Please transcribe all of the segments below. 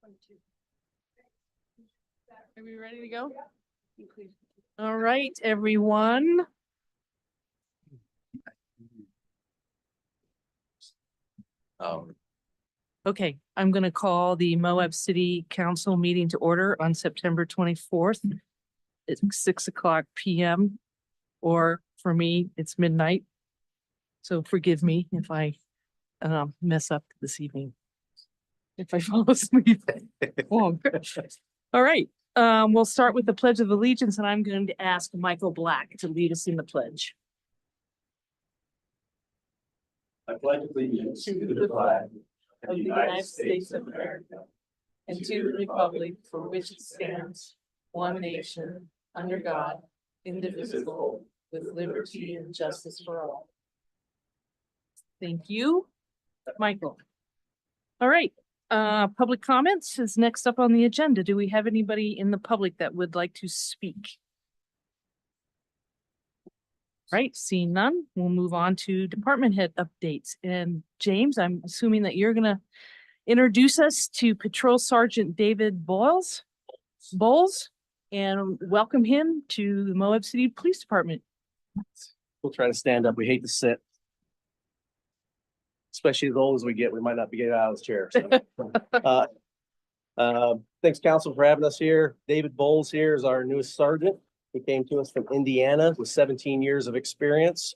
Are we ready to go? All right, everyone. Okay, I'm going to call the Moab City Council meeting to order on September 24th. It's 6:00 p.m. or for me, it's midnight. So forgive me if I mess up this evening. If I fall asleep. Oh, all right, we'll start with the Pledge of Allegiance, and I'm going to ask Michael Black to lead us in the pledge. I pledge allegiance to the flag of the United States of America and to the republic for which it stands, one nation, under God, indivisible, with liberty and justice for all. Thank you, Michael. All right, public comments is next up on the agenda. Do we have anybody in the public that would like to speak? Right, seeing none, we'll move on to department head updates. And James, I'm assuming that you're gonna introduce us to Patrol Sergeant David Bowles, and welcome him to the Moab City Police Department. We'll try to stand up. We hate to sit. Especially as old as we get, we might not be getting out of this chair. So. Thanks, council, for having us here. David Bowles here is our newest sergeant. He came to us from Indiana with 17 years of experience.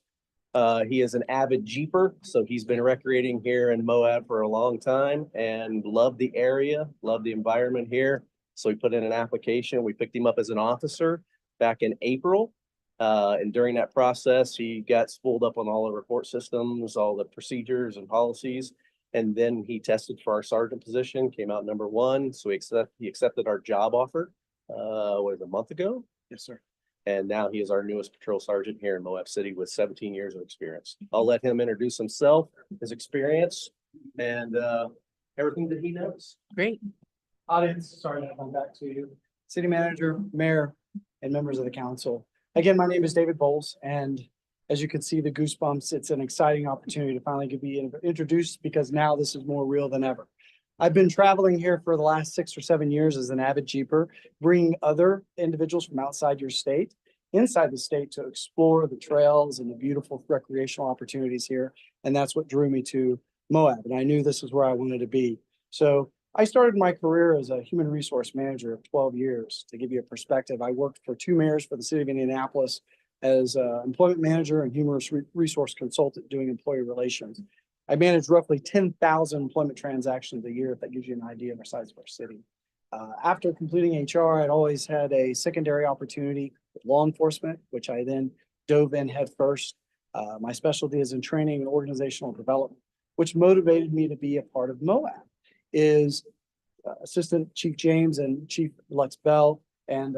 He is an avid Jeeper, so he's been recreating here in Moab for a long time and loved the area, loved the environment here. So we put in an application. We picked him up as an officer back in April. And during that process, he got spooled up on all the report systems, all the procedures and policies. And then he tested for our sergeant position, came out number one. So he accepted our job offer, a month ago? Yes, sir. And now he is our newest patrol sergeant here in Moab City with 17 years of experience. I'll let him introduce himself, his experience, and everything that he knows. Great. Audience, sorry to come back to you. City manager, mayor, and members of the council. Again, my name is David Bowles, and as you can see, the goosebumps, it's an exciting opportunity to finally be introduced because now this is more real than ever. I've been traveling here for the last 6 or 7 years as an avid Jeeper, bringing other individuals from outside your state, inside the state to explore the trails and the beautiful recreational opportunities here. And that's what drew me to Moab. And I knew this is where I wanted to be. So I started my career as a human resource manager of 12 years. To give you a perspective, I worked for 2 mayors for the city of Indianapolis as an employment manager and human resource consultant doing employee relations. I managed roughly 10,000 employment transactions a year, if that gives you an idea of the size of our city. After completing HR, I'd always had a secondary opportunity with law enforcement, which I then dove in head first. My specialty is in training and organizational development, which motivated me to be a part of Moab. Is Assistant Chief James and Chief Lex Bell and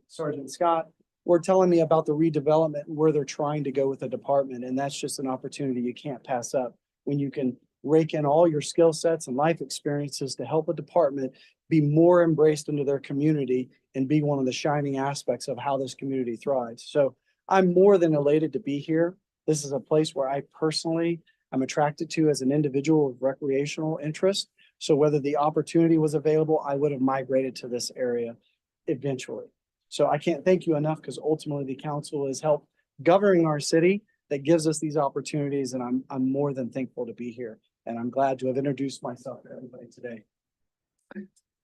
Sergeant Scott were telling me about the redevelopment and where they're trying to go with the department. And that's just an opportunity you can't pass up when you can rake in all your skill sets and life experiences to help a department be more embraced into their community and be one of the shining aspects of how this community thrives. So I'm more than elated to be here. This is a place where I personally am attracted to as an individual of recreational interest. So whether the opportunity was available, I would have migrated to this area eventually. So I can't thank you enough because ultimately the council has helped governing our city that gives us these opportunities. And I'm more than thankful to be here. And I'm glad to have introduced myself to everybody today.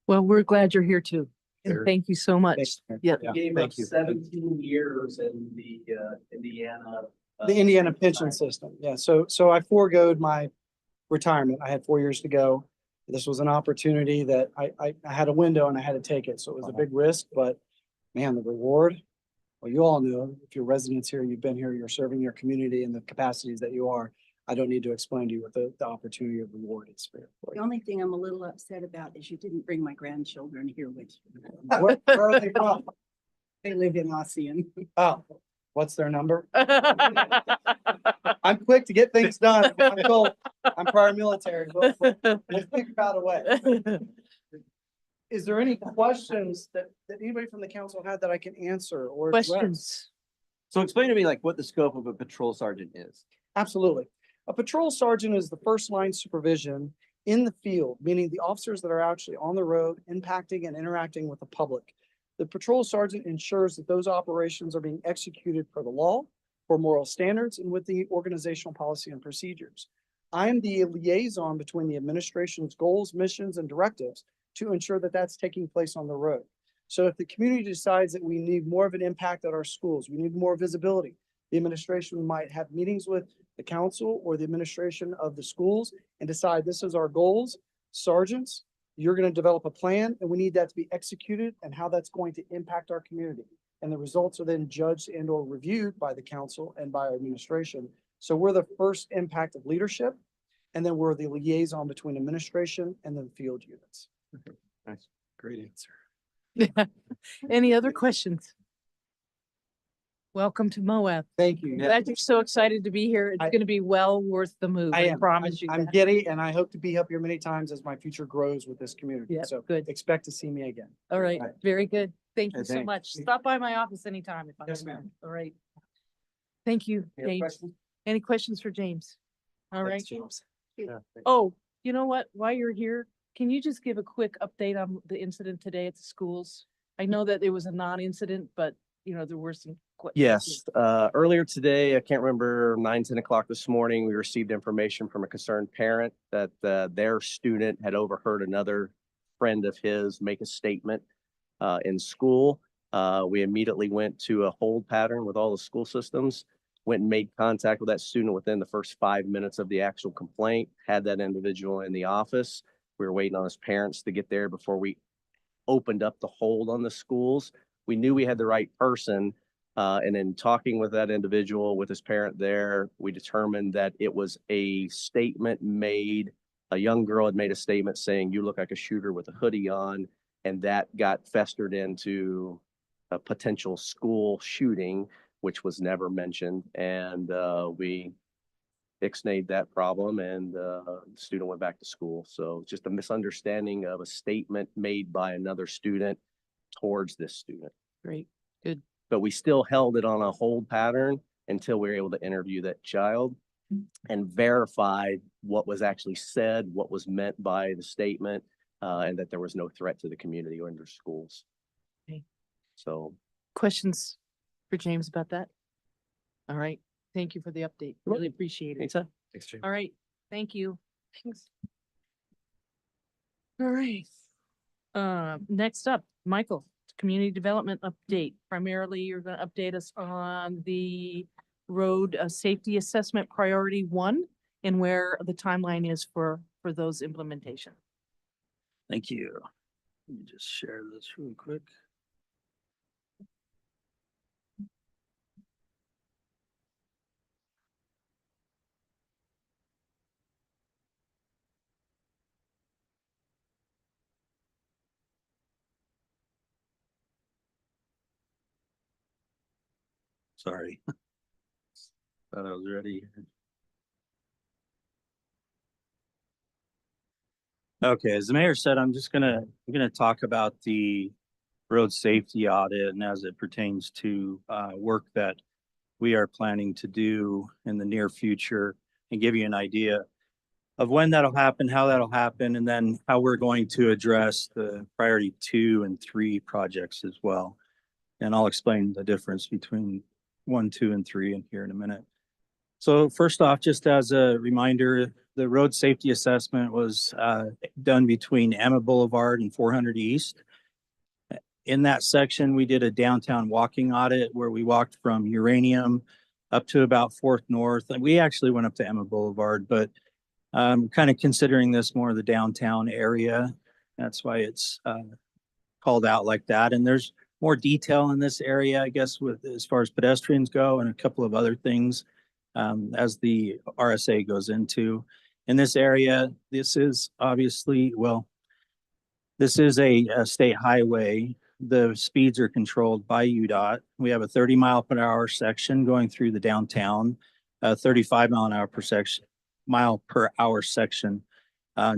Well, we're glad you're here too. And Sure. thank you so much. Thanks, Mayor. Yeah. He gave Thank us you. 17 years in the Indiana. The Indiana pension system. Yeah. So I foregoed my retirement. I had 4 years to go. This was an opportunity that I had a window and I had to take it. So it was a big risk, but man, the reward. Well, you all know if you're residents here, you've been here, you're serving your community in the capacities that you are. I don't need to explain to you what the opportunity of reward is for The you. only thing I'm a little upset about is you didn't bring my grandchildren here with you. Where are they from? They live in Ossian. Oh, what's their number? I'm quick to get things done. I'm told I'm prior military. We'll figure out a way. Is there any questions that anybody from the council had that I can answer or address? Questions? So explain to me like what the scope of a patrol sergeant is. Absolutely. A patrol sergeant is the first line supervision in the field, meaning the officers that are actually on the road impacting and interacting with the public. The patrol sergeant ensures that those operations are being executed per the law, for moral standards, and with the organizational policy and procedures. I am the liaison between the administration's goals, missions, and directives to ensure that that's taking place on the road. So if the community decides that we need more of an impact at our schools, we need more visibility, the administration might have meetings with the council or the administration of the schools and decide this is our goals. Sergeants, you're going to develop a plan and we need that to be executed and how that's going to impact our community. And the results are then judged and or reviewed by the council and by our administration. So we're the first impact of leadership, and then we're the liaison between administration and the field units. Nice. Great answer. Any other questions? Welcome to Moab. Thank you. Glad you're so excited to be here. It's I- going to be well worth the move. I I am. promise you. I'm that. giddy and I hope to be up here many times as my future grows with this community. Yeah, So good. expect to see me again. All right, Right. very good. Thank Okay, you so thanks. much. Stop by my office anytime if I. Yes, can. ma'am. All right. Thank you, James. Any questions for James? All right. James. Oh, you know what? While you're here, can you just give a quick update on the incident today at the schools? I know that it was a non-incident, but you know, there were some. Yes, earlier today, I can't remember, 9, 10 o'clock this morning, we received information from a concerned parent that their student had overheard another friend of his make a statement in school. We immediately went to a hold pattern with all the school systems, went and made contact with that student within the first 5 minutes of the actual complaint, had that individual in the office. We were waiting on his parents to get there before we opened up the hold on the schools. We knew we had the right person. And in talking with that individual, with his parent there, we determined that it was a statement made. A young girl had made a statement saying, "You look like a shooter with a hoodie on." And that got festered into a potential school shooting, which was never mentioned. And we ixnayed that problem and the student went back to school. So just a misunderstanding of a statement made by another student towards this student. Great. But we still held it on a hold pattern until we were able to interview that child and verified what was actually said, what was meant by the statement, and that there was no threat to the community or in their schools. Okay. So, Questions for James about that? All right. Thank you for the update. Really appreciate it. anytime. All right. Thank you. Thanks. All right. Next up, Michael, community development update. Primarily, you're going to update us on the road safety assessment priority 1 and where the timeline is for those implementation. Thank you. Let me just share this real quick. Sorry. Thought I was ready. Okay, as the mayor said, I'm gonna talk about the road safety audit and as it pertains to work that we are planning to do in the near future and give you an idea of when that'll happen, how that'll happen, and then how we're going to address the priority 2 and 3 projects as well. And I'll explain the difference between 1, 2, and 3 in here in a minute. So first off, just as a reminder, the road safety assessment was done between Emma Boulevard and 400 East. In that section, we did a downtown walking audit where we walked from Uranium up to about 4th North. And we actually went up to Emma Boulevard, but kind of considering this more of the downtown area. That's why it's called out like that. And there's more detail in this area, I guess, with as far as pedestrians go and a couple of other things as the RSA goes into. In this area, this is obviously, well, this is a state highway. The speeds are controlled by UDOT. We have a 30-mile-per-hour section going through the downtown, 35-mile-per-hour section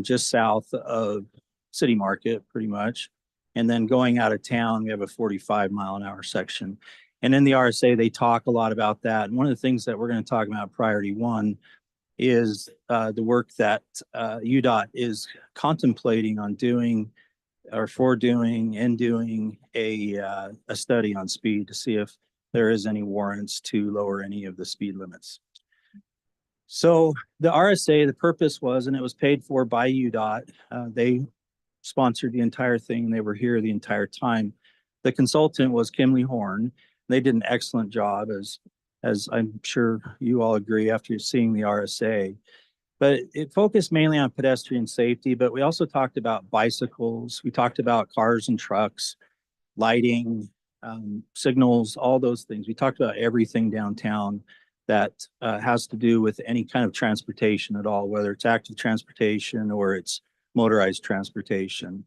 just south of City Market, pretty much. And then going out of town, we have a 45-mile-an-hour section. And in the RSA, they talk a lot about that. And one of the things that we're going to talk about priority 1 is the work that UDOT is contemplating on doing or for doing and doing a study on speed to see if there is any warrants to lower any of the speed limits. So the RSA, the purpose was, and it was paid for by UDOT. They sponsored the entire thing. They were here the entire time. The consultant was Kimley Horn. They did an excellent job, as I'm sure you all agree after seeing the RSA. But it focused mainly on pedestrian safety, but we also talked about bicycles. We talked about cars and trucks, lighting, signals, all those things. We talked about everything downtown that has to do with any kind of transportation at all, whether it's active transportation or it's motorized transportation.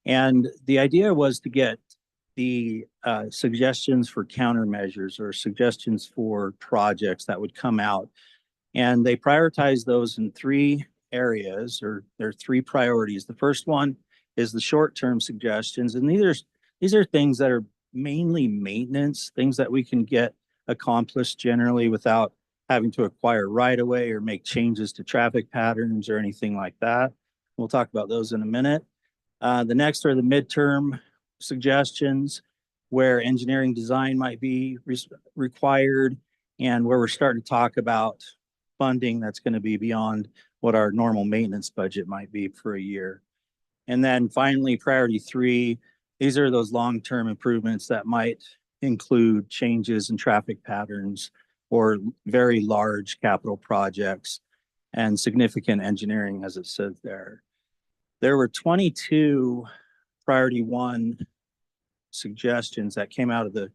And the idea was to get the suggestions for countermeasures or suggestions for projects that would come out. And they prioritize those in three areas, or there are three priorities. The first one is the short-term suggestions. And these are things that are mainly maintenance, things that we can get accomplished generally without having to acquire right of way or make changes to traffic patterns or anything like that. We'll talk about those in a minute. The next are the midterm suggestions, where engineering design might be required and where we're starting to talk about funding that's going to be beyond what our normal maintenance budget might be for a year. And then finally, priority 3, these are those long-term improvements that might include changes in traffic patterns or very large capital projects and significant engineering, as it says there. There were 22 priority 1 suggestions that came out of the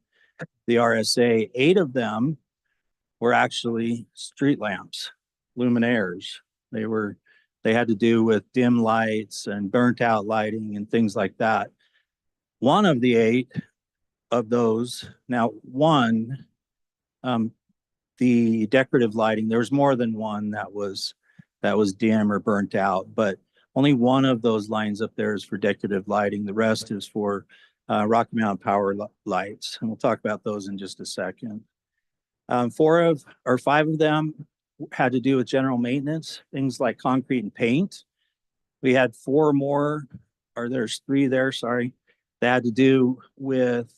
RSA. 8 of them were actually street lamps, luminaires. They had to do with dim lights and burnt out lighting and things like that. One of the 8 of those, now one, the decorative lighting, there was more than one that was dim or burnt out, but only one of those lines up there is for decorative lighting. The rest is for Rocky Mountain Power lights, and we'll talk about those in just a second. 5 of them had to do with general maintenance, things like concrete and paint. We had 4 more, or there's 3 there, sorry, that had to do with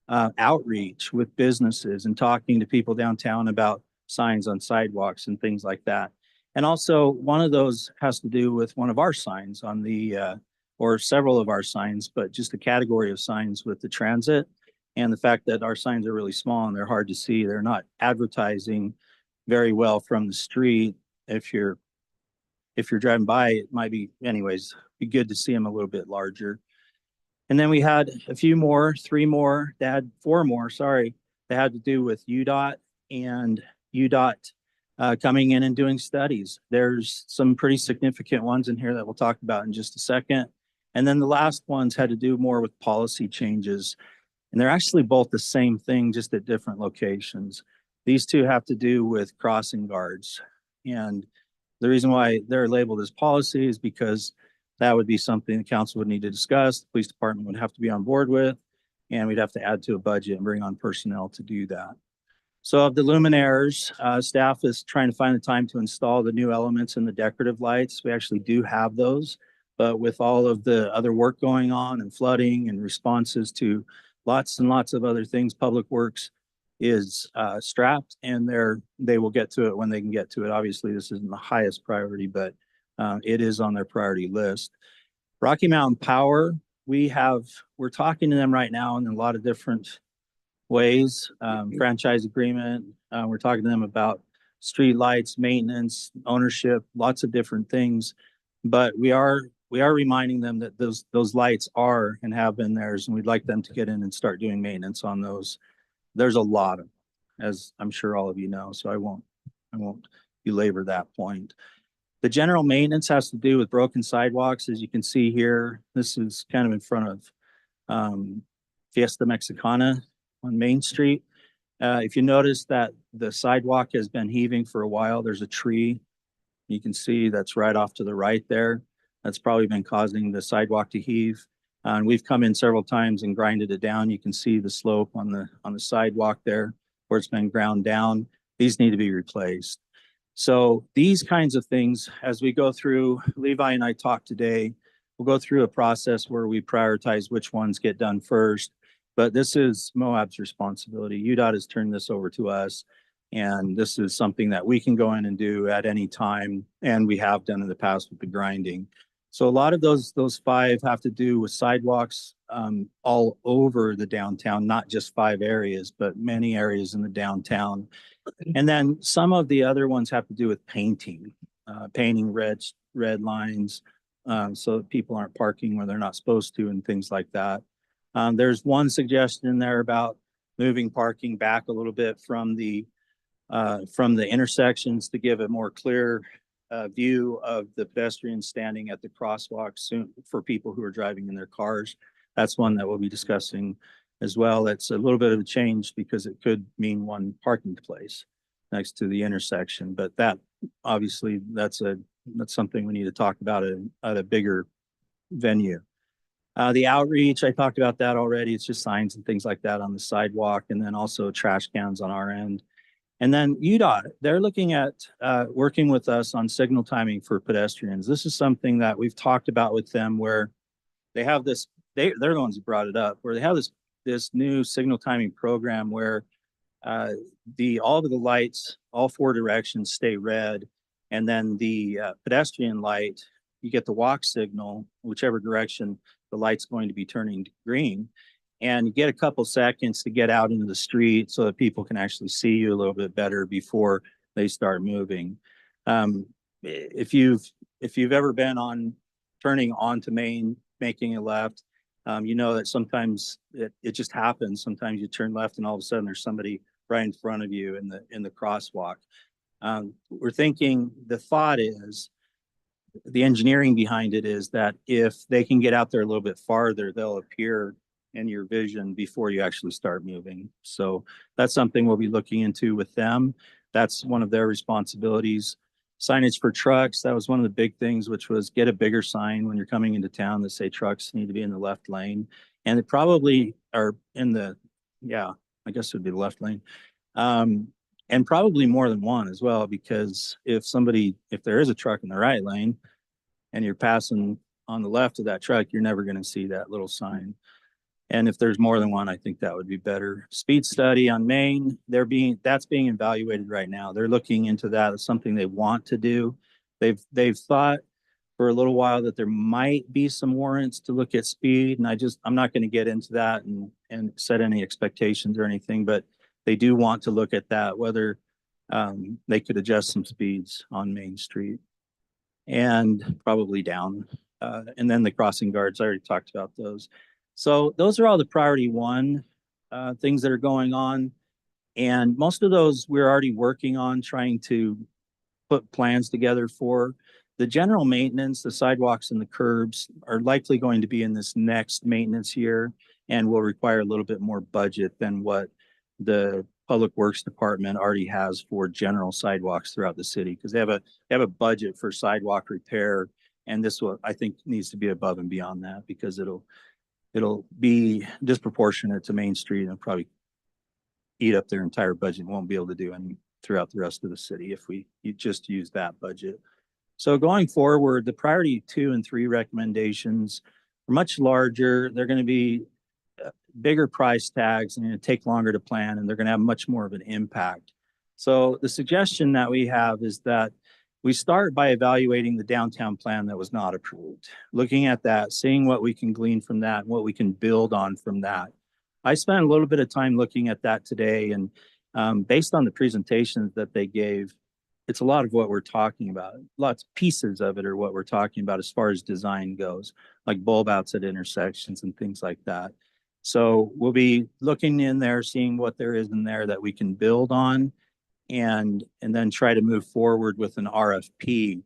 outreach with businesses and talking to people downtown about signs on sidewalks and things like that. And also one of those has to do with one of our signs on the, or several of our signs, but just a category of signs with the transit and the fact that our signs are really small and they're hard to see. They're not advertising very well from the street. If you're driving by, it might be, anyways, be good to see them a little bit larger. And then we had a few more, 3 more, 4 more, sorry, that had to do with UDOT and UDOT coming in and doing studies. There's some pretty significant ones in here that we'll talk about in just a second. And then the last ones had to do more with policy changes. And they're actually both the same thing, just at different locations. These 2 have to do with crossing guards. And the reason why they're labeled as policy is because that would be something the council would need to discuss. The police department would have to be on board with, and we'd have to add to a budget and bring on personnel to do that. So of the luminaires, staff is trying to find the time to install the new elements in the decorative lights. We actually do have those, but with all of the other work going on and flooding and responses to lots and lots of other things, Public Works is strapped, and they will get to it when they can get to it. Obviously, this isn't the highest priority, but it is on their priority list. Rocky Mountain Power, we're talking to them right now in a lot of different ways, franchise agreement. We're talking to them about street lights, maintenance, ownership, lots of different things. But we are reminding them that those lights are and have been theirs, and we'd like them to get in and start doing maintenance on those. There's a lot of, as I'm sure all of you know, so I won't belabor that point. The general maintenance has to do with broken sidewalks. As you can see here, this is kind of in front of Fiesta Mexicana on Main Street. If you notice that the sidewalk has been heaving for a while, there's a tree you can see that's right off to the right there. That's probably been causing the sidewalk to heave. And we've come in several times and grinded it down. You can see the slope on the sidewalk there where it's been ground down. These need to be replaced. So these kinds of things, as we go through, Levi and I talked today, we'll go through a process where we prioritize which ones get done first. But this is Moab's responsibility. UDOT has turned this over to us. And this is something that we can go in and do at any time. And we have done in the past with the grinding. So a lot of those 5 have to do with sidewalks all over the downtown, not just 5 areas, but many areas in the downtown. And then some of the other ones have to do with painting, painting red lines, so that people aren't parking where they're not supposed to and things like that. There's one suggestion in there about moving parking back a little bit from the intersections to give a more clear view of the pedestrians standing at the crosswalk soon for people who are driving in their cars. That's one that we'll be discussing as well. It's a little bit of a change because it could mean one parking place next to the intersection, but that obviously that's something we need to talk about at a bigger venue. The outreach, I talked about that already. It's just signs and things like that on the sidewalk, and then also trash cans on our end. And then UDOT, they're looking at working with us on signal timing for pedestrians. This is something that we've talked about with them where they have this, they're the ones who brought it up, where they have this new signal timing program where all of the lights, all 4 directions stay red. And then the pedestrian light, you get the walk signal, whichever direction the light's going to be turning to green. And you get a couple seconds to get out into the street so that people can actually see you a little bit better before they start moving. If you've ever been turning onto Main, making a left, you know that sometimes it just happens. Sometimes you turn left and all of a sudden there's somebody right in front of you in the crosswalk. We're thinking, the thought is, the engineering behind it is that if they can get out there a little bit farther, they'll appear in your vision before you actually start moving. So that's something we'll be looking into with them. That's one of their responsibilities. Signage for trucks, that was one of the big things, which was get a bigger sign when you're coming into town that say trucks need to be in the left lane. And it probably are in the, I guess it would be the left lane. And probably more than one as well, because if there is a truck in the right lane and you're passing on the left of that truck, you're never going to see that little sign. And if there's more than one, I think that would be better. Speed study on Main, that's being evaluated right now. They're looking into that as something they want to do. They've thought for a little while that there might be some warrants to look at speed, and I'm not going to get into that and set any expectations or anything, but they do want to look at that, whether they could adjust some speeds on Main Street and probably down. And then the crossing guards, I already talked about those. So those are all the priority 1 things that are going on. And most of those we're already working on, trying to put plans together for. The general maintenance, the sidewalks and the curbs are likely going to be in this next maintenance year and will require a little bit more budget than what the Public Works Department already has for general sidewalks throughout the city, because they have a budget for sidewalk repair. And this I think needs to be above and beyond that, because it'll be disproportionate to Main Street and probably eat up their entire budget and won't be able to do any throughout the rest of the city if you just use that budget. So going forward, the priority 2 and 3 recommendations are much larger. They're going to be bigger price tags and it'll take longer to plan, and they're going to have much more of an impact. So the suggestion that we have is that we start by evaluating the downtown plan that was not approved, looking at that, seeing what we can glean from that, and what we can build on from that. I spent a little bit of time looking at that today, and based on the presentations that they gave, it's a lot of what we're talking about. Lots of pieces of it are what we're talking about as far as design goes, like bulb outs at intersections and things like that. So we'll be looking in there, seeing what there is in there that we can build on, and then try to move forward with an RFP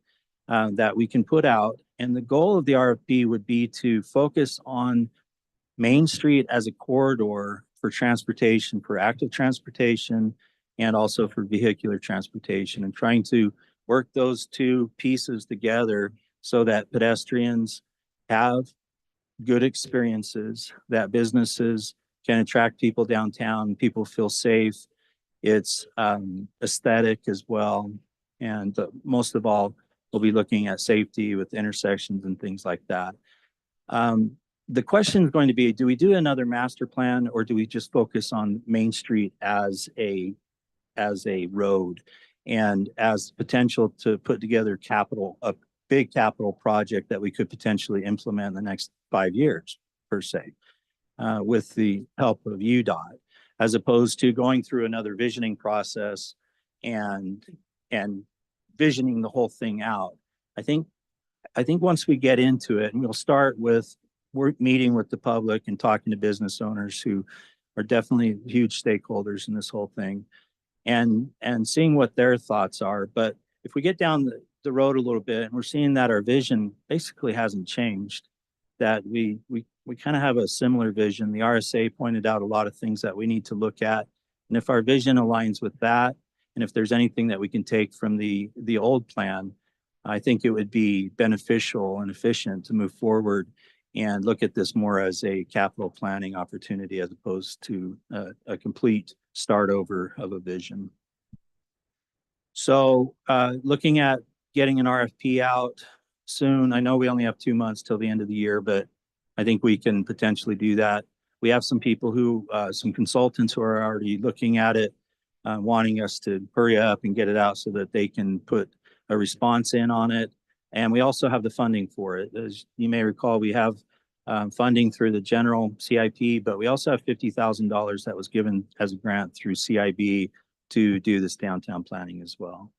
that we can put out. And the goal of the RFP would be to focus on Main Street as a corridor for transportation, for active transportation, and also for vehicular transportation, and trying to work those 2 pieces together so that pedestrians have good experiences, that businesses can attract people downtown, people feel safe. It's aesthetic as well. And most of all, we'll be looking at safety with intersections and things like that. The question is going to be, do we do another master plan or do we just focus on Main Street as a road and as potential to put together a big capital project that we could potentially implement in the next 5 years per se, with the help of UDOT, as opposed to going through another visioning process and visioning the whole thing out. I think once we get into it, and we'll start with meeting with the public and talking to business owners who are definitely huge stakeholders in this whole thing, and seeing what their thoughts are. But if we get down the road a little bit and we're seeing that our vision basically hasn't changed, that we kind of have a similar vision. The RSA pointed out a lot of things that we need to look at. And if our vision aligns with that, and if there's anything that we can take from the old plan, I think it would be beneficial and efficient to move forward and look at this more as a capital planning opportunity as opposed to a complete start over of a vision. So looking at getting an RFP out soon. I know we only have 2 months till the end of the year, but I think we can potentially do that. We have some people some consultants who are already looking at it, wanting us to hurry up and get it out so that they can put a response in on it. And we also have the funding for it. As you may recall, we have funding through the general CIP, but we also have $50,000 that was given as a grant through CIB to do this downtown planning as well.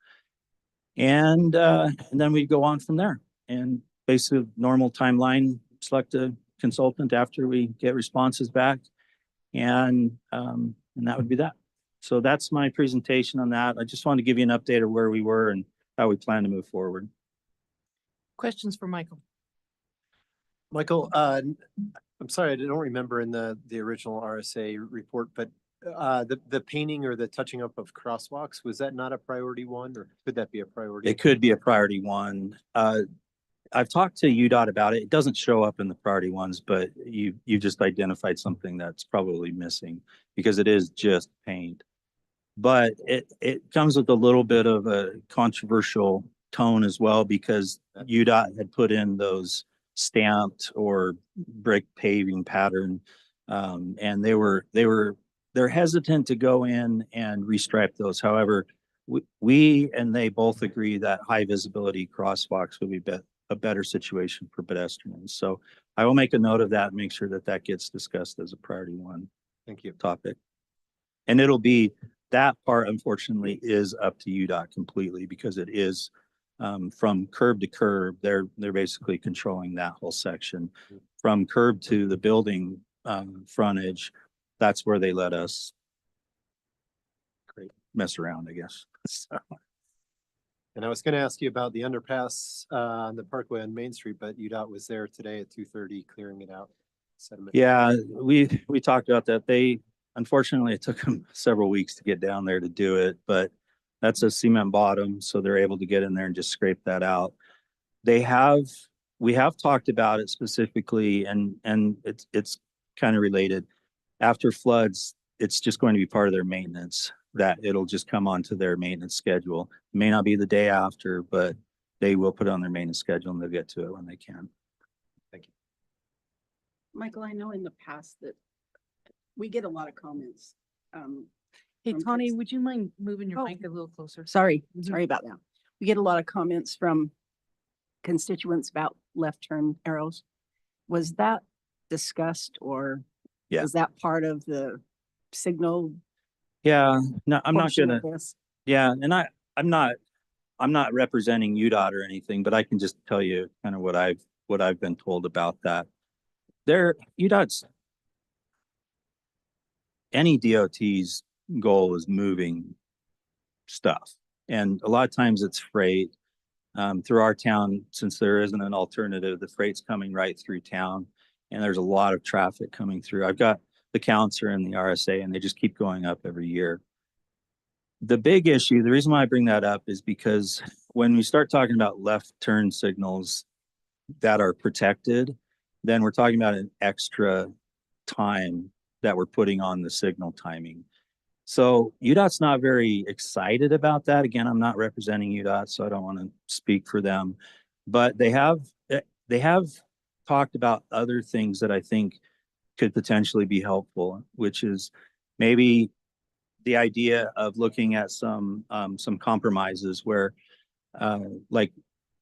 And then we go on from there. And basically normal timeline, select a consultant after we get responses back. And that would be that. So that's my presentation on that. I just wanted to give you an update of where we were and how we plan to move forward. Questions for Michael? Michael, I'm sorry, I don't remember in the original RSA report, but the painting or the touching up of crosswalks, was that not a priority one, or could that be a priority? It could be a priority one. I've talked to UDOT about it. It doesn't show up in the priority ones, but you just identified something that's probably missing because it is just paint. But it comes with a little bit of a controversial tone as well, because UDOT had put in those stamped or brick paving pattern, and they're hesitant to go in and restripe those. However, we and they both agree that high visibility crosswalks would be a better situation for pedestrians. So I will make a note of that and make sure that that gets discussed as a priority one. Thank you. Topic. And it'll be, that part unfortunately is up to UDOT completely, because it is from curb to curb. They're basically controlling that whole section. From curb to the building frontage, that's where they let us mess around, I guess. So. And I was going to ask you about the underpass on the Parkway on Main Street, but UDOT was there today at 2:30 clearing it out. Sediment. Yeah, we talked about that. Unfortunately, it took them several weeks to get down there to do it, but that's a cement bottom, so they're able to get in there and just scrape that out. We have talked about it specifically, and it's kind of related. After floods, it's just going to be part of their maintenance, that it'll just come onto their maintenance schedule. It may not be the day after, but they will put it on their maintenance schedule and they'll get to it when they can. Thank you. Michael, I know in the past that we get a lot of comments. Hey, from Tawny, folks- would you mind moving your Oh. mic a little closer? Sorry, Mhm. sorry about that. We get a lot of comments from constituents about left turn arrows. Was that discussed, or Yeah. was that part of the signal? Yeah, no, I'm not portion gonna. of this? Yeah, and I'm not representing UDOT or anything, but I can just tell you kind of what I've been told about that. Any DOT's goal is moving stuff, and a lot of times it's freight through our town. Since there isn't an alternative, the freight's coming right through town, and there's a lot of traffic coming through. I've got the counts are in the RSA, and they just keep going up every year. The big issue, the reason why I bring that up is because when we start talking about left turn signals that are protected, then we're talking about an extra time that we're putting on the signal timing. So UDOT's not very excited about that. Again, I'm not representing UDOT, so I don't want to speak for them. But they have talked about other things that I think could potentially be helpful, which is maybe the idea of looking at some compromises where, like,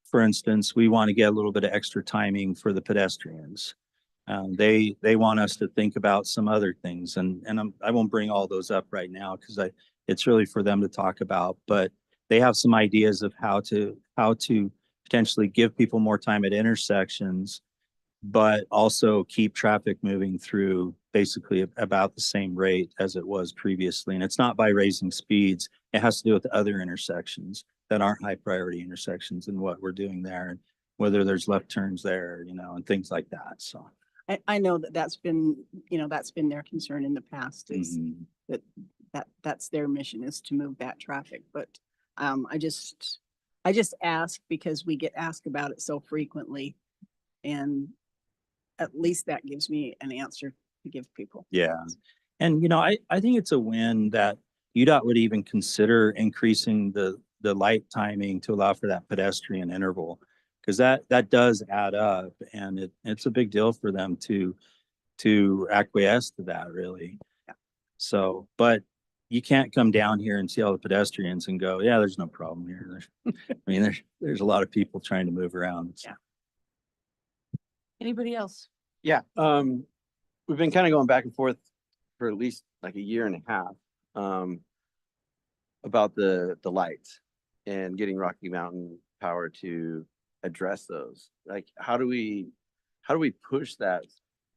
for instance, we want to get a little bit of extra timing for the pedestrians. They want us to think about some other things, and I won't bring all those up right now because it's really for them to talk about. But they have some ideas of how to potentially give people more time at intersections, but also keep traffic moving through basically about the same rate as it was previously. And it's not by raising speeds; it has to do with the other intersections that aren't high priority intersections and what we're doing there, and whether there's left turns there, and things like that. So. I know that that's been their concern in the past is Mhm. that's their mission is to move that traffic. But I just ask because we get asked about it so frequently. And at least that gives me an answer to give people. Yeah. And, I think it's a win that UDOT would even consider increasing the light timing to allow for that pedestrian interval. Because that does add up, and it's a big deal for them to acquiesce to that, really. Yeah. So, but you can't come down here and see all the pedestrians and go, yeah, there's no problem here. There's a lot of people trying to move around. So. Yeah. Anybody else? Yeah, we've been kind of going back and forth for at least like a year and a half, about the lights and getting Rocky Mountain Power to address those. Like, how do we push that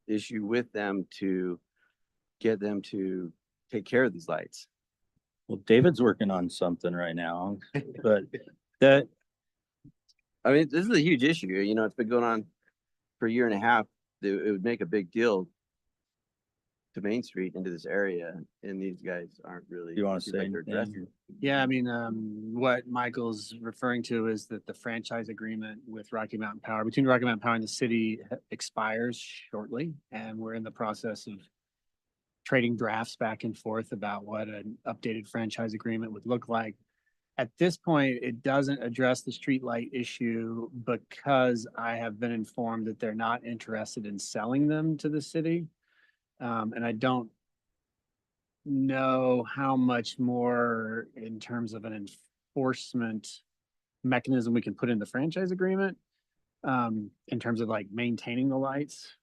issue with them to get them to take care of these lights? Well, David's working on something right now, but I mean, this is a huge issue. It's been going on for a year and a half. It would make a big deal to Main Street into this area, and these guys aren't really. you want to seems like say they're anything? addressing. Yeah, I mean, what Michael's referring to is that the franchise agreement with Rocky Mountain Power, between Rocky Mountain Power and the city expires shortly. And we're in the process of trading drafts back and forth about what an updated franchise agreement would look like. At this point, it doesn't address the streetlight issue because I have been informed that they're not interested in selling them to the city. And I don't know how much more in terms of an enforcement mechanism we can put in the franchise agreement, in terms of like maintaining the lights.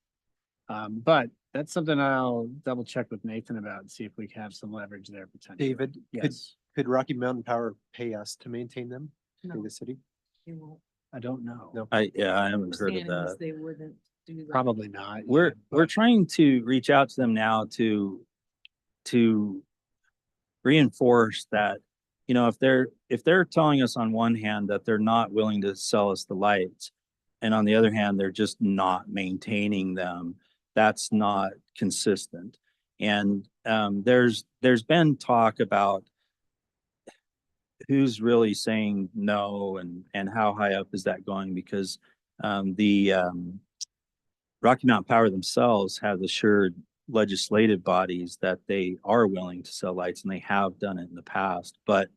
But that's something I'll double check with Nathan about and see if we can have some leverage there potentially. David, Yes, could Rocky Mountain Power pay us to maintain them through No. the city? I don't know. No. I haven't heard of Understanding is that. They wouldn't do that. Probably not. We're but- trying to reach out to them now to reinforce that, if they're telling us on one hand that they're not willing to sell us the lights, and on the other hand, they're just not maintaining them, that's not consistent. And there's been talk about who's really saying no and how high up is that going, because the Rocky Mountain Power themselves have assured legislative bodies that they are willing to sell lights, and they have done it in the past. But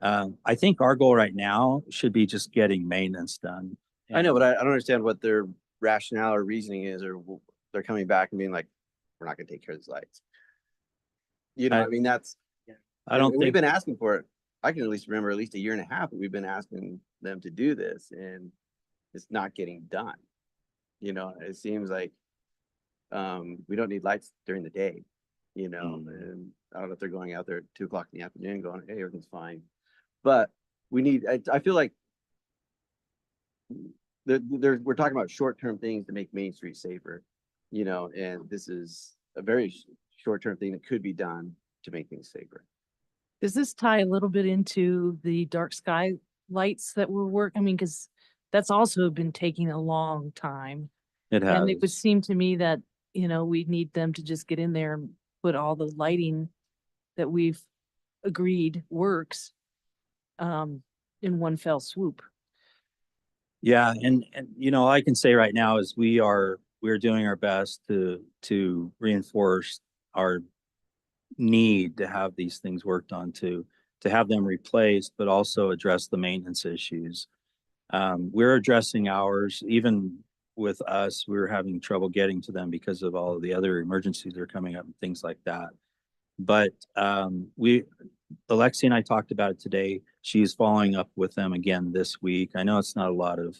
I think our goal right now should be just getting maintenance done. I know, but I don't understand what their rationale or reasoning is, or they're coming back and being like, we're not gonna take care of these lights. I mean, that's. I don't We've think, been asking for it. I can at least remember at least a year and a half that we've been asking them to do this, and it's not getting done. It seems like we don't need lights during the day, and I don't know if they're going out there at 2 o'clock in the afternoon going, hey, everything's fine. But we need, I feel like we're talking about short-term things to make Main Street safer, and this is a very short-term thing that could be done to make things safer. Does this tie a little bit into the dark sky lights that we're working? I mean, because that's also been taking a long time. it And it would has. seem to me that, we need them to just get in there and put all the lighting that we've agreed works in one fell swoop. Yeah, and all I can say right now is we're doing our best to reinforce our need to have these things worked on to have them replaced, but also address the maintenance issues. We're addressing ours, even with us, we were having trouble getting to them because of all of the other emergencies that are coming up and things like that. But Alexi and I talked about it today. She's following up with them again this week. I know it's not a lot of,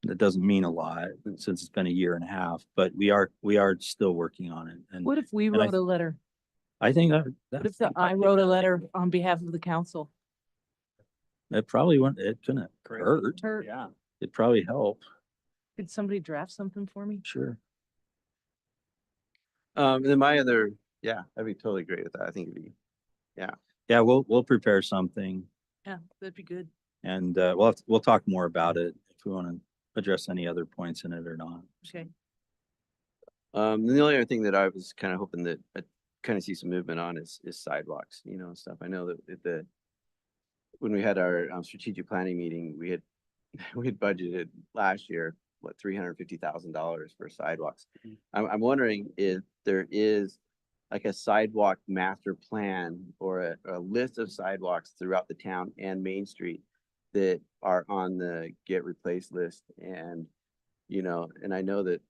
that doesn't mean a lot since it's been a year and a half, but we are still working on it. And What if we I wrote a letter? I think What if I wrote a letter on behalf of the council? it probably wouldn't, it couldn't hurt. Or Yeah. It'd probably help. could somebody draft something for me? Sure. And then my other, yeah, I'd be totally great with that. I think it'd be, Yeah, we'll prepare something Yeah, that'd be good. and we'll talk more about it if we want to address any other points in it or not. Okay. and the only other thing that I was kind of hoping that I kind of see some movement on is sidewalks, you know, and stuff. I know that when we had our strategic planning meeting, we had budgeted last year, what, $350,000 for sidewalks. I'm wondering if there is like a sidewalk master plan or a list of sidewalks throughout the town and Main Street that are on the get replaced list. And, you know, and I know that,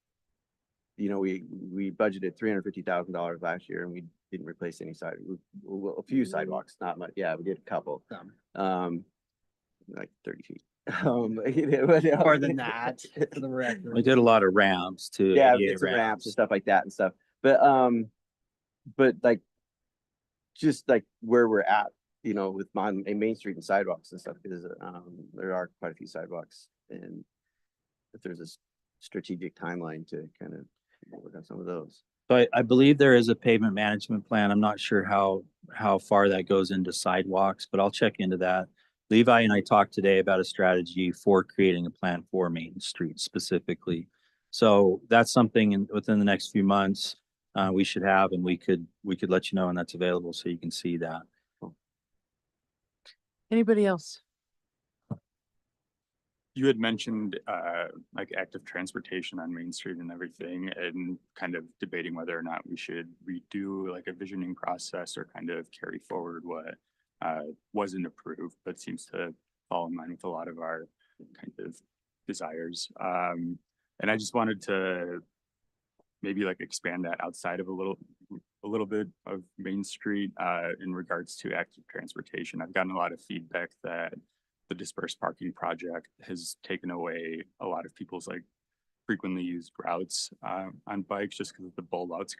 you know, we budgeted $350,000 last year and we didn't replace any a few sidewalks, not much. Yeah, we did a couple, like 30 feet. More than that, for the record. We did a lot of ramps too. Yeah, ADA it's ramps and stuff like that and stuff. But like, just like where we're at, you know, with Main Street and sidewalks and stuff, because there are quite a few sidewalks, and if there's a strategic timeline to kind of work on some of those. So I believe there is a pavement management plan. I'm not sure how far that goes into sidewalks, but I'll check into that. Levi and I talked today about a strategy for creating a plan for Main Street specifically. So that's something within the next few months we should have, and we could let you know when that's available so you can see that. Anybody else? You had mentioned like active transportation on Main Street and everything, and kind of debating whether or not we should redo like a visioning process or kind of carry forward what wasn't approved, but seems to fall in line with a lot of our kind of desires. And I just wanted to maybe like expand that outside of a little bit of Main Street in regards to active transportation. I've gotten a lot of feedback that the dispersed parking project has taken away a lot of people's like frequently used routes on bikes, just because the bulb outs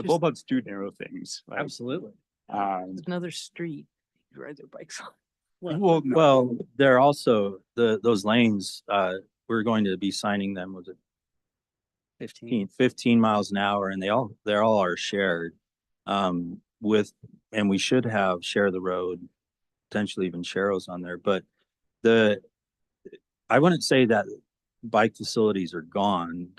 bulb outs do narrow things. Like, Absolutely. It's another street. You ride their bikes on. well, no, Well, they're also those lanes, we're going to be signing them with 15 miles an hour, and they're all are shared. And we should have share the road, potentially even Sharrows on there, but I wouldn't say that bike facilities are gone.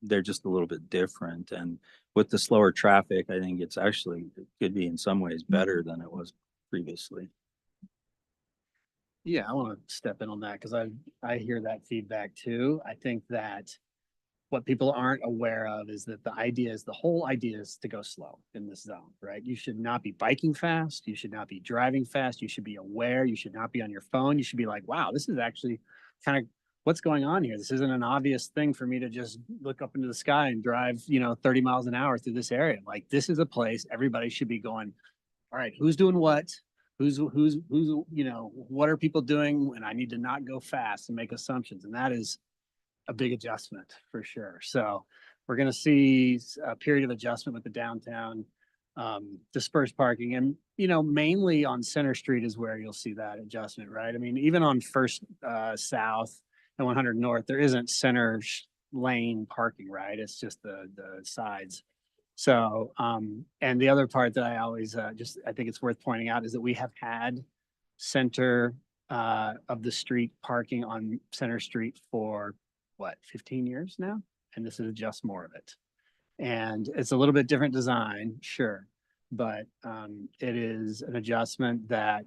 They're just a little bit different, and with the slower traffic, I think it could be in some ways better than it was previously. Yeah, I want to step in on that because I hear that feedback too. I think that what people aren't aware of is that the whole idea is to go slow in this zone, right? You should not be biking fast. You should not be driving fast. You should be aware. You should not be on your phone. You should be like, wow, this is actually kind of what's going on here. This isn't an obvious thing for me to just look up into the sky and drive, 30 miles an hour through this area. Like, this is a place everybody should be going, all right, who's doing what? Who's, what are people doing? And I need to not go fast and make assumptions. And that is a big adjustment for sure. So we're going to see a period of adjustment with the downtown dispersed parking, and mainly on Center Street is where you'll see that adjustment, right? I mean, even on First South and 100 North, there isn't center lane parking, right? It's just the sides. So, and the other part that I always I think it's worth pointing out is that we have had center of the street parking on Center Street for 15 years now, and this is just more of it. And it's a little bit different design, sure, but it is an adjustment that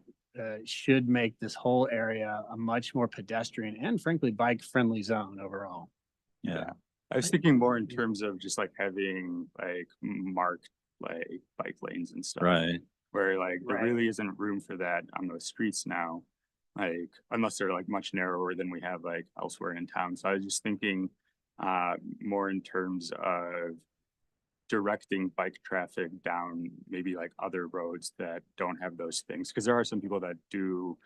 should make this whole area a much more pedestrian and frankly bike friendly zone overall. Yeah. I was thinking more in terms of just like having like marked like bike lanes and stuff. Right. Where like there Right. really isn't room for that on those streets now. Like unless they're like much narrower than we have like elsewhere in town. So I was just thinking more in terms of directing bike traffic down maybe like other roads that don't have those things. Cause there are some people that do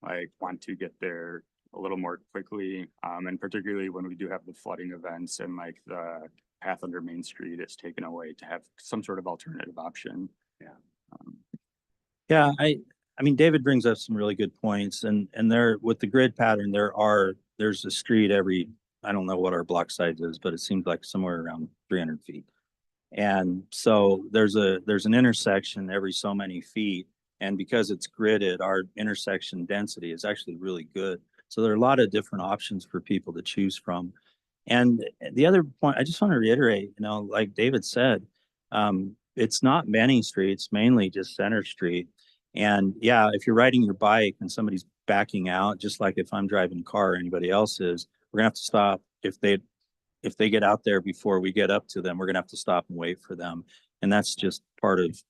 like want to get there a little more quickly. And particularly when we do have the flooding events and like the path under Main Street is taken away to have some sort of alternative option. Yeah. Yeah, I mean, David brings up some really good points and there with the grid pattern, there's a street every, I don't know what our block size is, but it seems like somewhere around 300 feet. And so there's an intersection every so many feet. And because it's gridded, our intersection density is actually really good. So there are a lot of different options for people to choose from. And the other point, I just want to reiterate, like David said, it's not many streets, mainly just Center Street. And yeah, if you're riding your bike and somebody's backing out, just like if I'm driving a car or anybody else is, we're gonna have to stop. If they get out there before we get up to them, we're gonna have to stop and wait for them. And that's just part of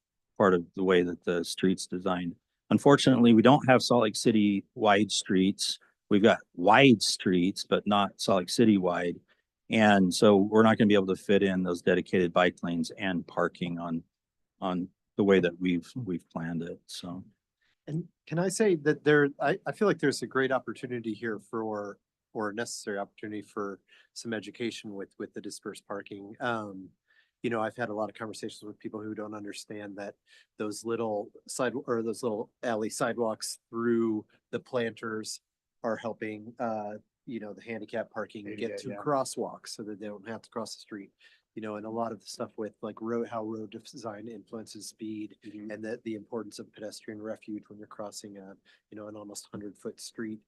the way that the street's designed. Unfortunately, we don't have Salt Lake City wide streets. We've got wide streets, but not Salt Lake City wide. And so we're not gonna be able to fit in those dedicated bike lanes and parking on the way that we've planned it. So. And can I say that I feel like there's a great opportunity here or a necessary opportunity for some education with the dispersed parking. I've had a lot of conversations with people who don't understand that those little those little alley sidewalks through the planters are helping, the handicap parking Very get good, to yeah. crosswalks so that they don't have to cross the street. And a lot of the stuff with like how road design influences speed and the importance of pedestrian refuge when you're crossing an almost 100-foot street.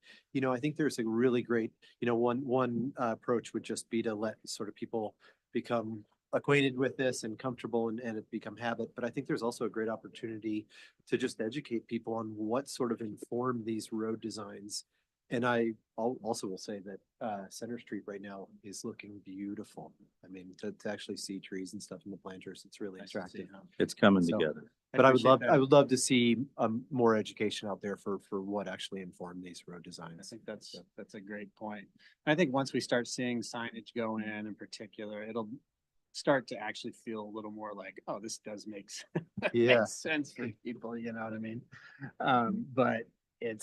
I think there's a really great, one approach would just be to let sort of people become acquainted with this and comfortable and it become habit. But I think there's also a great opportunity to just educate people on what sort of inform these road designs. And I also will say that Center Street right now is looking beautiful. I mean, to actually see trees and stuff in the planters, it's really attractive. It's coming So- together. But I appreciate that. would love to see more education out there for what actually informed these road I designs. think that's a great point. And I think once we start seeing signage go in particular, it'll start to actually feel a little more like, oh, this does make Yeah. makes sense for people, you know what I mean? But it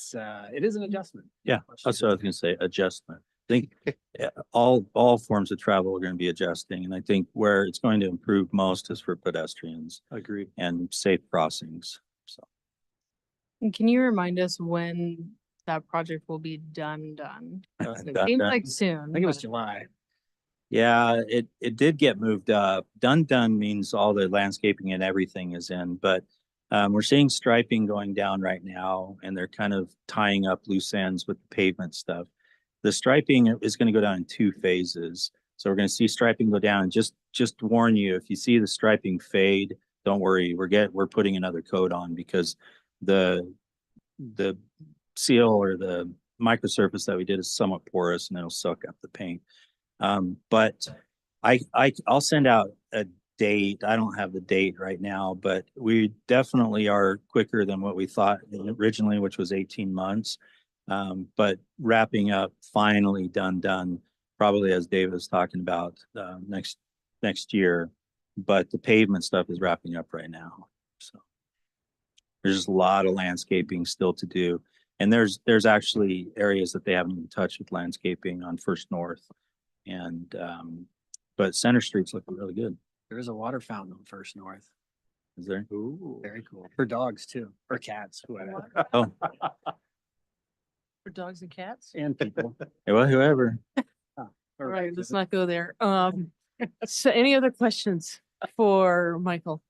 is an adjustment. Yeah, that's what I was gonna say, adjustment. I think all forms of travel are gonna be adjusting, and I think where it's going to improve most is for pedestrians Agreed. and safe crossings. So And can you remind us when that project will be done? It Done, seems done. like soon. I think it was but- July. yeah, it did get moved up. Done means all the landscaping and everything is in, but we're seeing striping going down right now, and they're kind of tying up loose ends with the pavement stuff. The striping is going to go down in 2 phases. So we're going to see striping go down. Just to warn you, if you see the striping fade, don't worry. We're putting another coat on because the seal or the microsurface that we did is somewhat porous and it'll suck up the paint. But I'll send out a date. I don't have the date right now, but we definitely are quicker than what we thought originally, which was 18 months. But wrapping up, finally done, probably as David was talking about, next year. But the pavement stuff is wrapping up right now. So there's just a lot of landscaping still to do. And there's actually areas that they haven't even touched with landscaping on First North. And, but Center Street's looking really good. There is a water fountain on First North. Is there? Ooh. Very cool. For dogs too, or cats, whoever. Oh, For dogs and cats? And people. well, whoever. All right, let's not go there. So any other questions for Michael?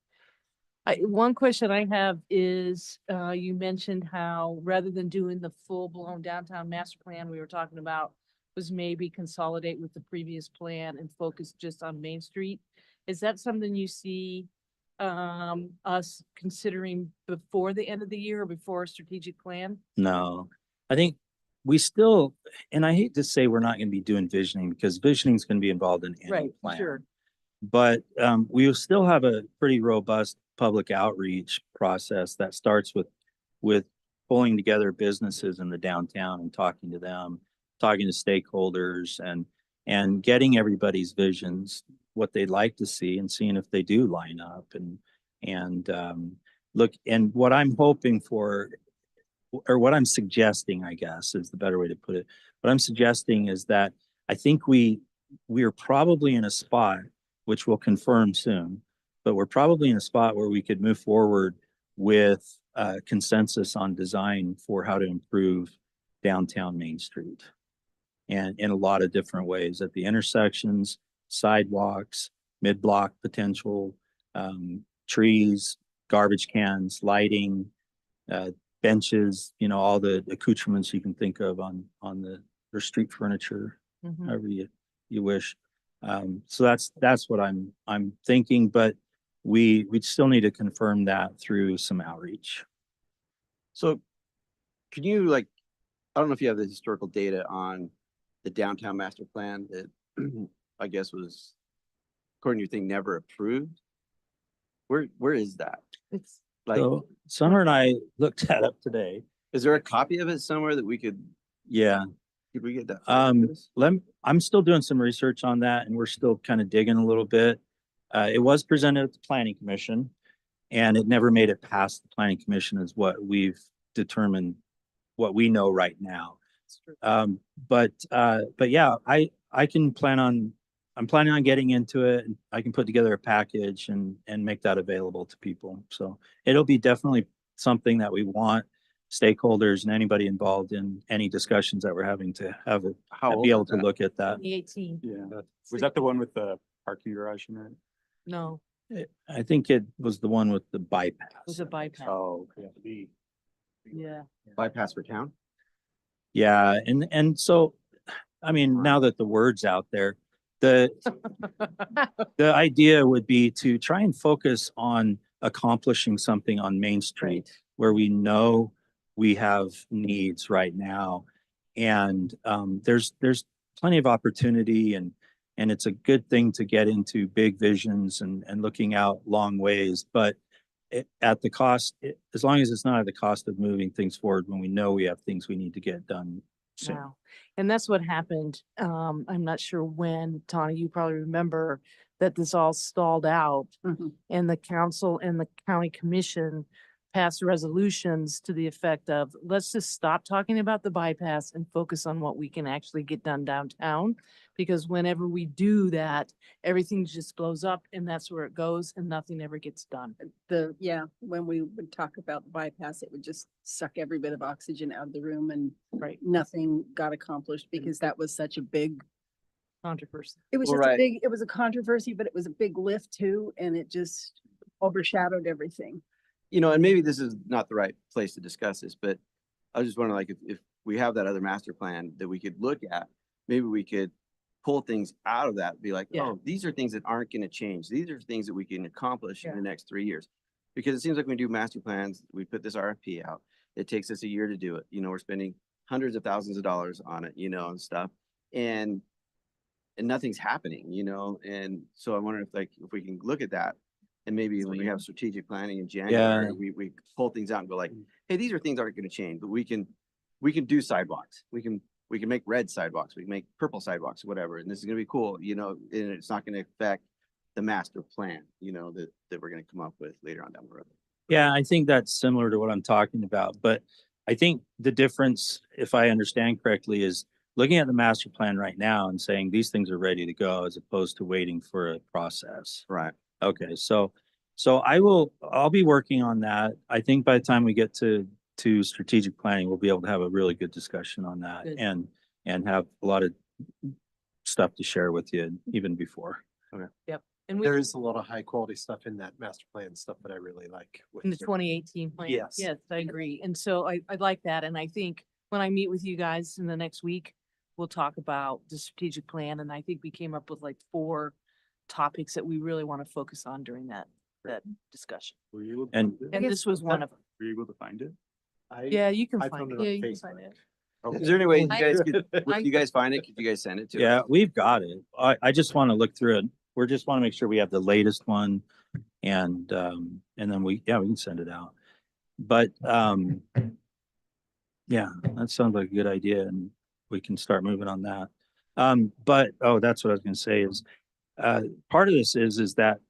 One question I have is, you mentioned how rather than doing the full-blown downtown master plan we were talking about was maybe consolidate with the previous plan and focus just on Main Street. Is that something you see us considering before the end of the year or before a strategic plan? No, I think we still, and I hate to say we're not gonna be doing visioning because visioning is gonna be involved in any Right, plan. sure. But we will still have a pretty robust public outreach process that starts with pulling together businesses in the downtown and talking to them, talking to stakeholders and getting everybody's visions, what they'd like to see and seeing if they do line up and look, and what I'm hoping for, or what I'm suggesting, I guess, is the better way to put it. What I'm suggesting is that I think we're probably in a spot, which we'll confirm soon, but we're probably in a spot where we could move forward with consensus on design for how to improve downtown Main Street. And in a lot of different ways at the intersections, sidewalks, mid-block potential, trees, garbage cans, lighting, benches, you know, all the accoutrements you can think of on or street furniture, Mhm. however you wish. So that's what I'm thinking, but we still need to confirm that through some outreach. So can you like, I don't know if you have the historical data on the downtown master plan that I guess was, according to your thing, never approved? Where is that? It's, Like, So Summer and I looked that up today. is there a copy of it somewhere that we could, Yeah. could we get that? I'm still doing some research on that and we're still kind of digging a little bit. It was presented at the planning commission and it never made it past the planning commission is what we've determined, what we know right now. But yeah, I can I'm planning on getting into it. And I can put together a package and make that available to people. So it'll be definitely something that we want stakeholders and anybody involved in any discussions that we're having to have, How be able old is to that? look at that. 2018. Yeah. Was that the one with the parking garage in it? No, I think it was the one with the it bypass. was a bypass. Oh, okay. Yeah. Bypass for town? Yeah, and so, I mean, now that the word's out there, the idea would be to try and focus on accomplishing something on Main Street where we know we have needs right now. And there's plenty of opportunity and it's a good thing to get into big visions and looking out long ways, but at the cost, as long as it's not at the cost of moving things forward when we know we have things we need to get done soon. Wow. And that's what happened. I'm not sure when, Tawny, you probably remember that this all stalled out Mhm. and the council and the county commission passed resolutions to the effect of, let's just stop talking about the bypass and focus on what we can actually get done downtown. Because whenever we do that, everything just blows up and that's where it goes and nothing ever gets done. Yeah, when we would talk about the bypass, it would just suck every bit of oxygen out of the room and Right. nothing got accomplished because that was such a big, Controversy. it was Well, just a right. big, it was a controversy, but it was a big lift too, and it just overshadowed everything. You know, and maybe this is not the right place to discuss this, but I was just wondering, like, if we have that other master plan that we could look at, maybe we could pull things out of that, be like, Yeah. oh, these are things that aren't gonna change. These are things that we can accomplish in Yeah. the next 3 years. Because it seems like when we do master plans, we put this RFP out, it takes us a year to do it. You know, we're spending hundreds of thousands of dollars on it, you know, and stuff. And nothing's happening, you know, and so I wonder if we can look at that. And maybe when we have strategic planning in January, we pull things out and go like, hey, these are things aren't gonna change, but we can do sidewalks. We can make red sidewalks, we can make purple sidewalks, whatever, and this is gonna be cool, you know, and it's not gonna affect the master plan, you know, that we're gonna come up with later on down the road. Yeah, I think that's similar to what I'm talking about, but I think the difference, if I understand correctly, is looking at the master plan right now and saying these things are ready to go as opposed to waiting for a process. Right. Okay, so I'll be working on that. I think by the time we get to strategic planning, we'll be able to have a really good discussion on that Good. and have a lot of stuff to share with you even before. And we, There is a lot of high quality stuff in that master plan stuff that I really like. with in the your- 2018 plan. Yes. Yes, I agree. And so I like that. And I think when I meet with you guys in the next week, we'll talk about the strategic plan. And I think we came up with like 4 topics that we really want to focus on during that discussion. Were you able to And- find it? And this was one of them. Were you able to find it? Yeah, you can I find found it. it on Yeah, you can find Facebook. it. Is there any way you I- guys could, I- if you guys find it, could you guys send it to us? Yeah, we've got it. I just want to look through it. We just want to make sure we have the latest one. And then we can send it out. But, yeah, that sounds like a good idea and we can start moving on that. That's what I was gonna say is, part of this is that,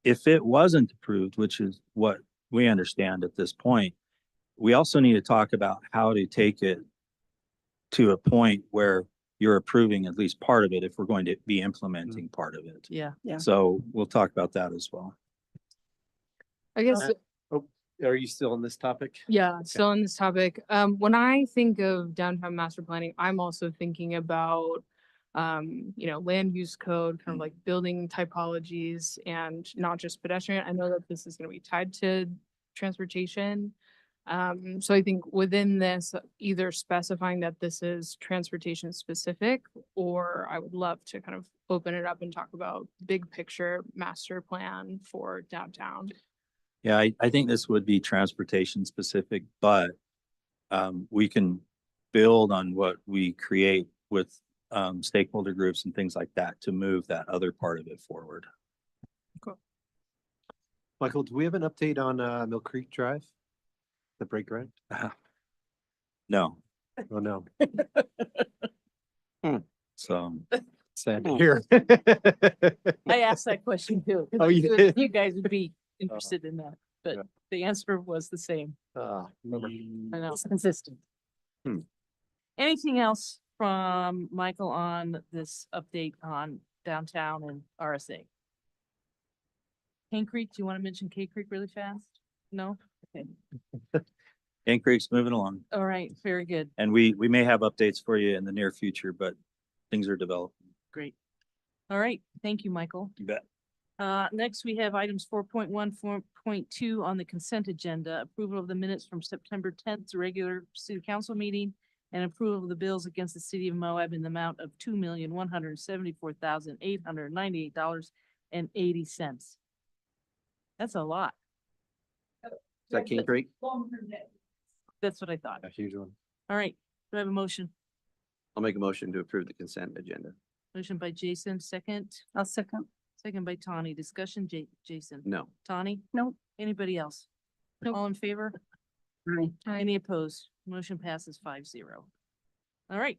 if it wasn't approved, which is what we understand at this point, we also need to talk about how to take it to a point where you're approving at least part of it if we're going to be implementing part of it. Yeah. Yeah. So we'll talk about that as well. I guess, Are you still on this topic? yeah, still on this topic. When I think of downtown master planning, I'm also thinking about, land use code, kind of like building typologies and not just pedestrian. I know that this is gonna be tied to transportation. So I think within this, either specifying that this is transportation specific, or I would love to kind of open it up and talk about big picture master plan for downtown. Yeah, I think this would be transportation specific, but we can build on what we create with stakeholder groups and things like that to move that other part of it forward. Michael, do we have an update on Mill Creek Drive? The brake grant? No, Oh, no. so Sad to hear. I asked that question too. 'cause Oh, I you figured did? You guys would be interested in that, Yeah. but the answer was the same. Remember. I know, it's consistent. Anything else from Michael on this update on downtown and RSA? Cane Creek, do you want to mention Cane Creek really fast? No? Okay, Cane Creek's moving along all right, very good, and we may have updates for you in the near future, but things are developing. great. All right, thank you, Michael. You bet. Next, we have items 4.1, 4.2 on the consent agenda, approval of the minutes from September tenth regular city council meeting and approval of the bills against the city of Moab in the amount of $2,174,898.80. That's a lot. Is that King Creek? That's what I thought. A huge one. All right, do I have a motion? I'll make a motion to approve the consent agenda. Motion by Jason, second. I'll second. Second by Tawny. Discussion, Jason. No. Tawny? No. Anybody else? Nope. All in favor? Any opposed? Motion passes 5-0. All right.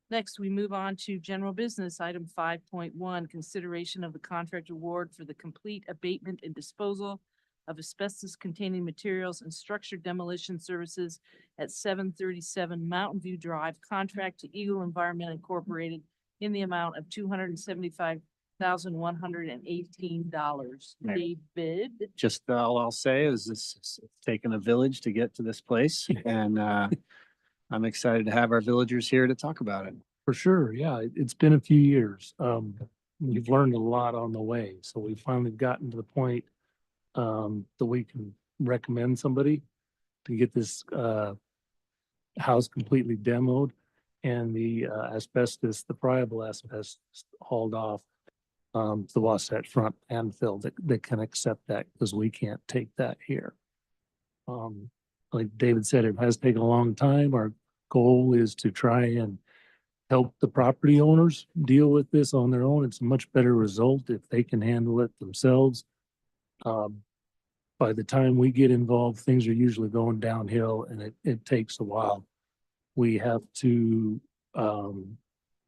Next, we move on to general business, item 5.1, consideration of the contract award for the complete abatement and disposal of asbestos containing materials and structured demolition services at 737 Mountain View Drive, contract to Eagle Environment Incorporated in the amount of $275,118. David? Just all I'll say is this has taken a village to get to this place and I'm excited to have our villagers here to talk about it. For sure, yeah, it's been a few years. We've learned a lot on the way, so we've finally gotten to the point that we can recommend somebody to get this house completely demoed and the asbestos, the friable asbestos hauled off the Wasatch Front landfill that can accept that because we can't take that here. Like David said, it has taken a long time. Our goal is to try and help the property owners deal with this on their own. It's a much better result if they can handle it themselves. By the time we get involved, things are usually going downhill and it takes a while. We have to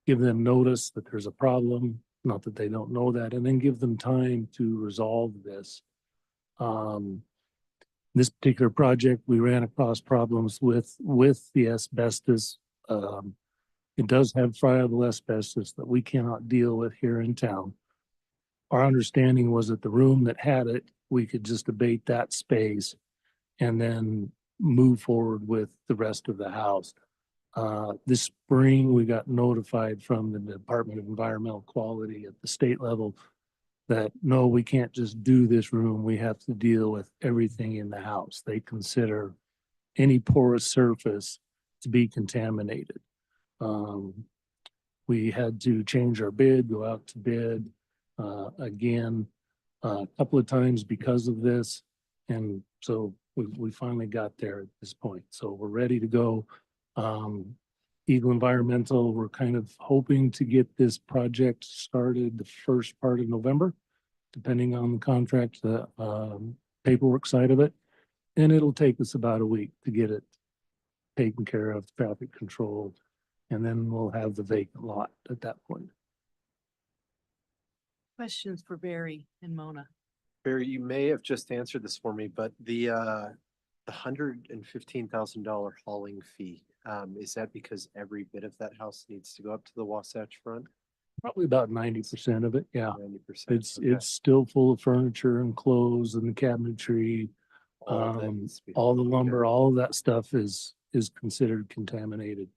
give them notice that there's a problem, not that they don't know that, and then give them time to resolve this. This particular project, we ran across problems with the asbestos. It does have friable asbestos that we cannot deal with here in town. Our understanding was that the room that had it, we could just abate that space and then move forward with the rest of the house. This spring, we got notified from the Department of Environmental Quality at the state level that, no, we can't just do this room. We have to deal with everything in the house. They consider any porous surface to be contaminated. We had to change our bid, go out to bid again a couple of times because of this. And so we finally got there at this point. So we're ready to go. Eagle Environmental, we're kind of hoping to get this project started the first part of November, depending on the contract, the paperwork side of it. And it'll take us about a week to get it taken care of, traffic controlled, and then we'll have the vacant lot at that point. Questions for Barry and Mona? Barry, you may have just answered this for me, but the $115,000 hauling fee, is that because every bit of that house needs to go up to the Wasatch Front? Probably about 90% of it, yeah. 90%. It's, okay. it's still full of furniture and clothes and the cabinetry. All of that needs to be All the hauled, okay. lumber, all of that stuff is considered contaminated.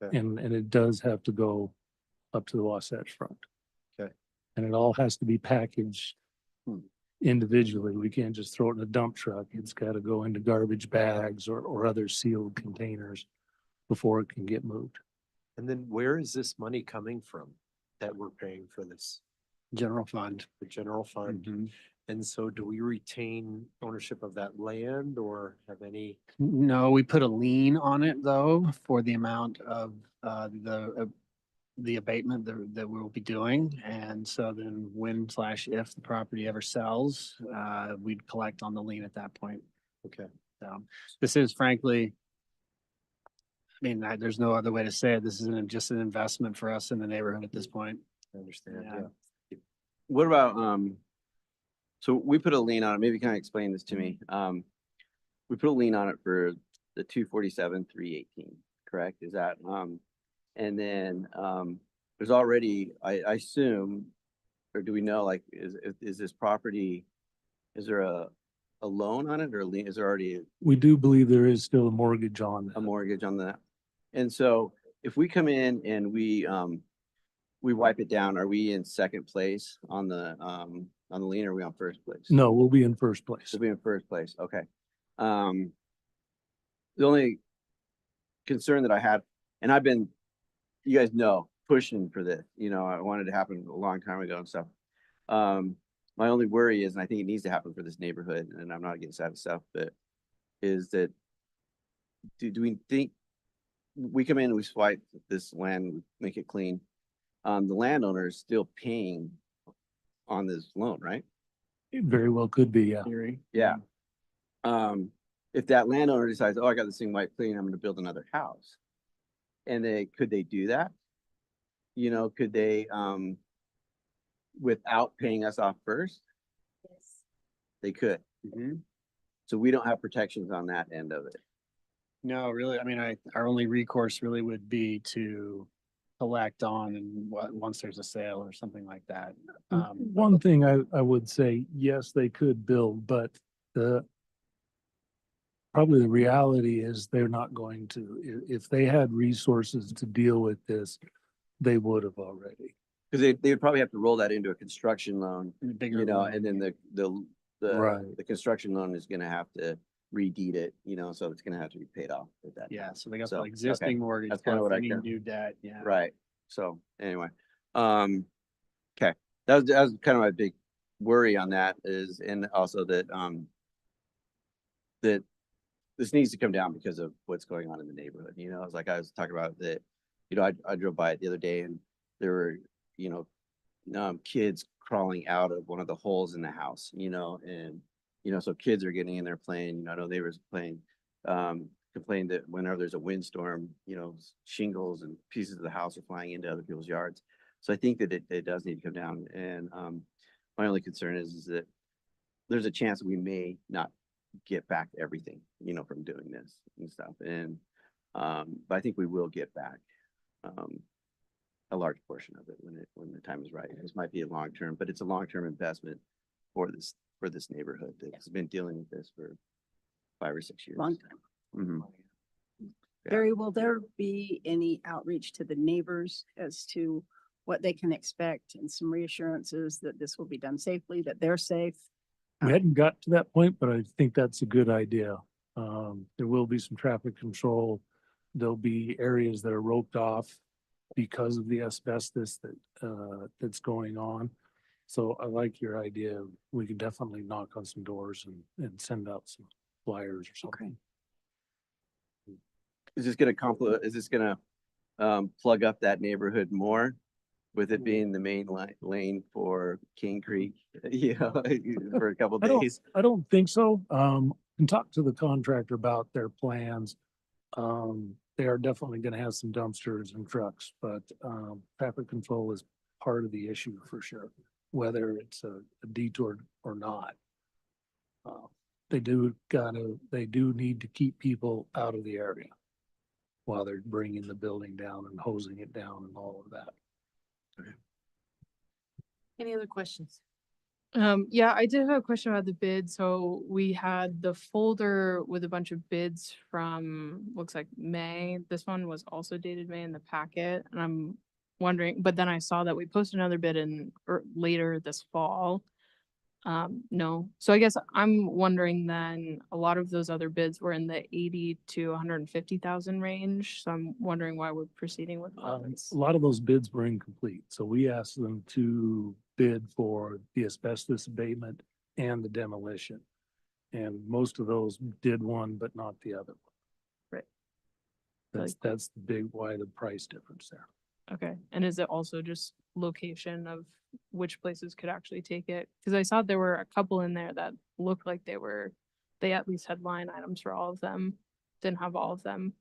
Okay. And it does have to go up to the Wasatch Front. Okay. And it all has to be packaged individually. We can't just throw it in a dump truck. It's got to go into garbage bags or other sealed containers before it can get moved. And then where is this money coming from that we're paying for this? General fund. The general fund? Mhm. And so do we retain ownership of that land or have any? No, we put a lien on it though, for the amount of, the abatement that we'll be doing. And so then when/if the property ever sells, we'd collect on the lien at that point. Okay. So this is frankly, I mean, there's no other way to say it. This is just an investment for us in the neighborhood at this point. I understand, Yeah. yeah. What about, so we put a lien on it, maybe kind of explain this to me. We put a lien on it for the 247,318, correct? Is that, and then, there's already, I assume, or do we know, like, is this property, is there a loan on it or a lien? Is there already We do believe there is still a mortgage on a that. mortgage on that? And so if we come in and we wipe it down, are we in second place on the lien or are we on first place? No, we'll be in first place. We'll be in first place, okay. The only concern that I had, and I've been, you guys know, pushing for this, I wanted to happen a long time ago and stuff. My only worry is, and I think it needs to happen for this neighborhood, and I'm not against that stuff, but is that do we think we come in and we swipe this land, make it clean? The landowner is still paying on this loan, right? It very well could be, yeah. Theory. Yeah. If that landowner decides, oh, I got this thing wiped clean, I'm gonna build another house. And could they do that? Could they, without paying us off first? Yes. They could. So we don't have protections on that end of it. No, really, I mean, our only recourse really would be to collect on and once there's a sale or something like that. One thing I would say, yes, they could build, but probably the reality is they're not going to. If they had resources to deal with this, they would have already. Cause they would probably have to roll that into a construction loan, Bigger. and then Right. the construction loan is gonna have to redeed it, so it's gonna have to be paid off at that. Yeah, time. so they got So, the okay. existing mortgage, That's kinda plus what I any kinda- new debt, yeah. Right. So anyway, okay, that was kind of my big worry on that is, and also that, that this needs to come down because of what's going on in the neighborhood. It's like I was talking about that, I drove by it the other day and there were, kids crawling out of one of the holes in the house, and, so kids are getting in there playing, I know neighbors playing, complain that whenever there's a windstorm, shingles and pieces of the house are flying into other people's yards. So I think that it does need to come down. And my only concern is that there's a chance that we may not get back everything, from doing this and stuff. And but I think we will get back a large portion of it when the time is right. This might be a long term, but it's a long term investment for this neighborhood that's been dealing with this for 5 or 6 years. Long time. Mhm. Yeah. Barry, will there be any outreach to the neighbors as to what they can expect and some reassurances that this will be done safely, that they're safe? We hadn't got to that point, but I think that's a good idea. There will be some traffic control. There'll be areas that are roped off because of the asbestos that's going on. So I like your idea. We could definitely knock on some doors and send out some flyers or something. is this gonna is this gonna plug up that neighborhood more? With it being the main lane for King Creek, you know, for a couple days? I don't think so. Can talk to the contractor about their plans. They are definitely gonna have some dumpsters and trucks, but, traffic control is part of the issue for sure, whether it's a detour or not. They do need to keep people out of the area while they're bringing the building down and hosing it down and all of that. Any other questions? Yeah, I did have a question about the bid. So we had the folder with a bunch of bids from, looks like May. This one was also dated May in the packet, and I'm wondering, but then I saw that we posted another bid in later this fall. No, so I guess I'm wondering then, a lot of those other bids were in the 80 to 150,000 range. So I'm wondering why we're proceeding with others. A lot of those bids were incomplete, so we asked them to bid for the asbestos abatement and the demolition. And most of those did one, but not the other one. Right. That's the big, why the price difference there. Okay, and is it also just location of which places could actually take it? Because I saw there were a couple in there that looked like they at least had line items for all of them, didn't have all of them.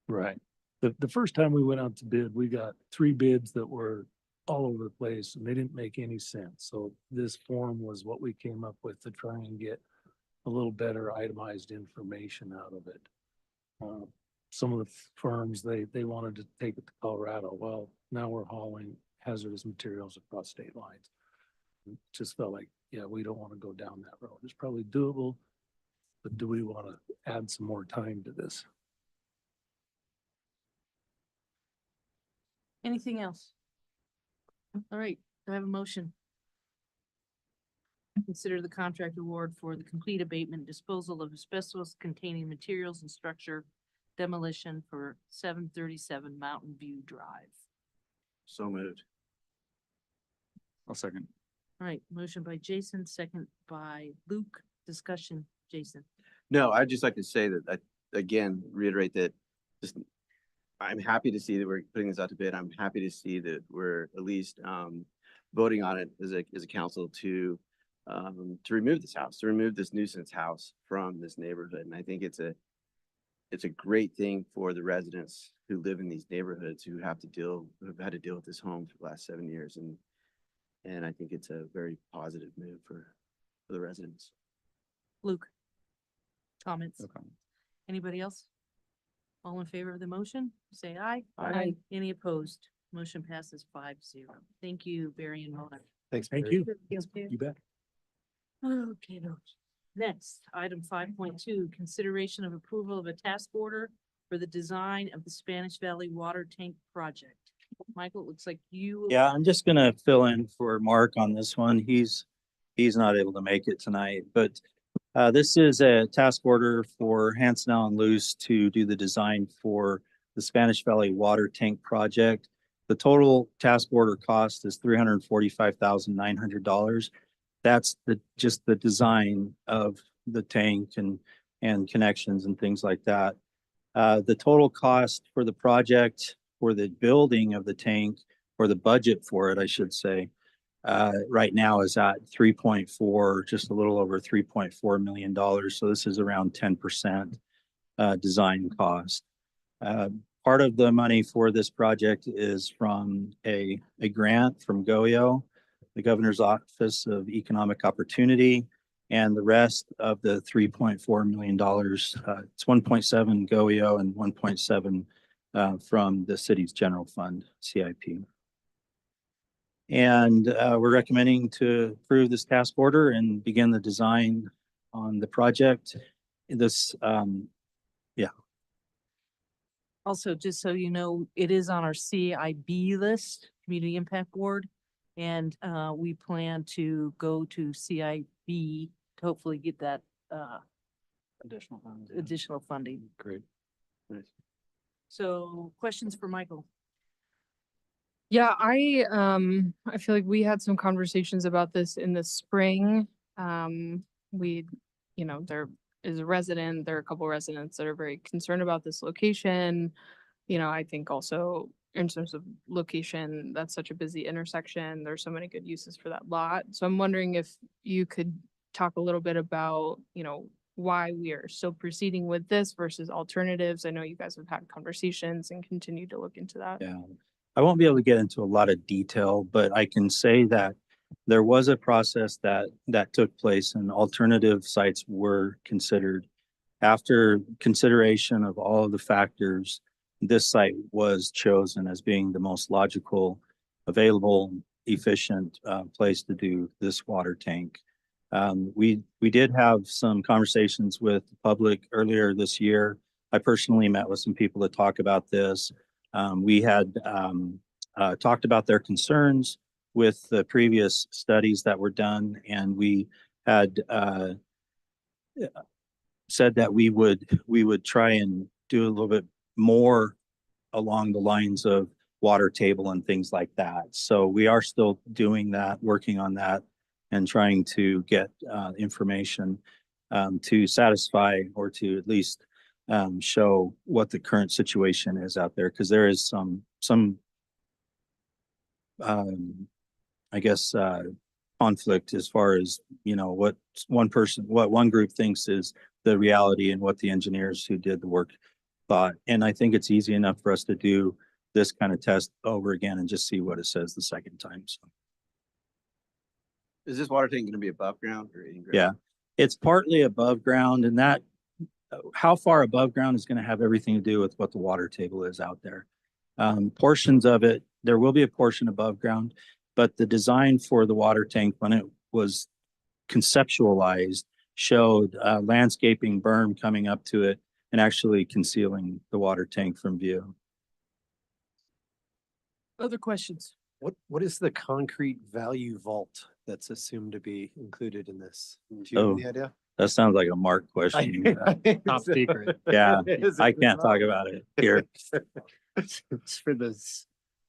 Right. The first time we went out to bid, we got 3 bids that were all over the place and they didn't make any sense. So this form was what we came up with to try and get a little better itemized information out of it. Some of the firms, they wanted to take it to Colorado. Well, now we're hauling hazardous materials across state lines. It just felt like, yeah, we don't want to go down that road. It's probably doable, but do we want to add some more time to this? Anything else? All right, do I have a motion? Consider the contract award for the complete abatement and disposal of asbestos containing materials and structure demolition for 737 Mountain View Drive. So moved. I'll second. All right, motion by Jason, second by Luke. Discussion, Jason. No, I'd just like to say that, again, reiterate that just, I'm happy to see that we're putting this out to bid. I'm happy to see that we're at least voting on it as a council to remove this house, to remove this nuisance house from this neighborhood. And I think it's a great thing for the residents who live in these neighborhoods who have had to deal with this home for the last 7 years. And I think it's a very positive move for the residents. Luke. Comments? No comment. Anybody else? All in favor of the motion, say aye. Aye. Any opposed? Motion passes 5-0. Thank you, Barry and Mona. Thanks. Thank Barry. you. You bet. Okay, next, item 5.2, consideration of approval of a task order for the design of the Spanish Valley Water Tank Project. Michael, it looks like you. Yeah, I'm just gonna fill in for Mark on this one. He's not able to make it tonight, but this is a task order for Hanson Allen Luce to do the design for the Spanish Valley Water Tank Project. The total task order cost is $345,900. That's just the design of the tank and connections and things like that. The total cost for the project, for the building of the tank, or the budget for it, I should say, right now is at 3.4, just a little over $3.4 million. So this is around 10% design cost. Part of the money for this project is from a grant from GOEO, the Governor's Office of Economic Opportunity, and the rest of the $3.4 million, it's 1.7 GOEO and 1.7 from the city's general fund, CIP. And we're recommending to approve this task order and begin the design on the project. This, Also, just so you know, it is on our CIB list, Community Impact Board. And we plan to go to CIB to hopefully get that additional funds. additional funding. Great. So questions for Michael? Yeah, I feel like we had some conversations about this in the spring. We, they're as a resident, there are a couple residents that are very concerned about this location. You know, I think also in terms of location, that's such a busy intersection. There's so many good uses for that lot. So I'm wondering if you could talk a little bit about, you know, why we are still proceeding with this versus alternatives. I know you guys have had conversations and continue to look into that. Yeah, I won't be able to get into a lot of detail, but I can say that there was a process that took place and alternative sites were considered. After consideration of all of the factors, this site was chosen as being the most logical, available, efficient place to do this water tank. We did have some conversations with the public earlier this year. I personally met with some people to talk about this. We had talked about their concerns with the previous studies that were done, and we had said that we would try and do a little bit more along the lines of water table and things like that. So we are still doing that, working on that, and trying to get information to satisfy or to at least show what the current situation is out there, because there is some I guess conflict as far as, you know, what one group thinks is the reality and what the engineers who did the work thought. And I think it's easy enough for us to do this kind of test over again and just see what it says the second time. So Is this water tank gonna be above ground or in ground? yeah, it's partly above ground, and that how far above ground is going to have everything to do with what the water table is out there. Portions of it, there will be a portion above ground, but the design for the water tank when it was conceptualized showed landscaping berm coming up to it and actually concealing the water tank from view. Other questions? What is the concrete value vault that's assumed to be included in this? Do you Oh. have any idea? That sounds like a Mark question. Top secret. Yeah, Is I it can't not? talk about it here. It's for the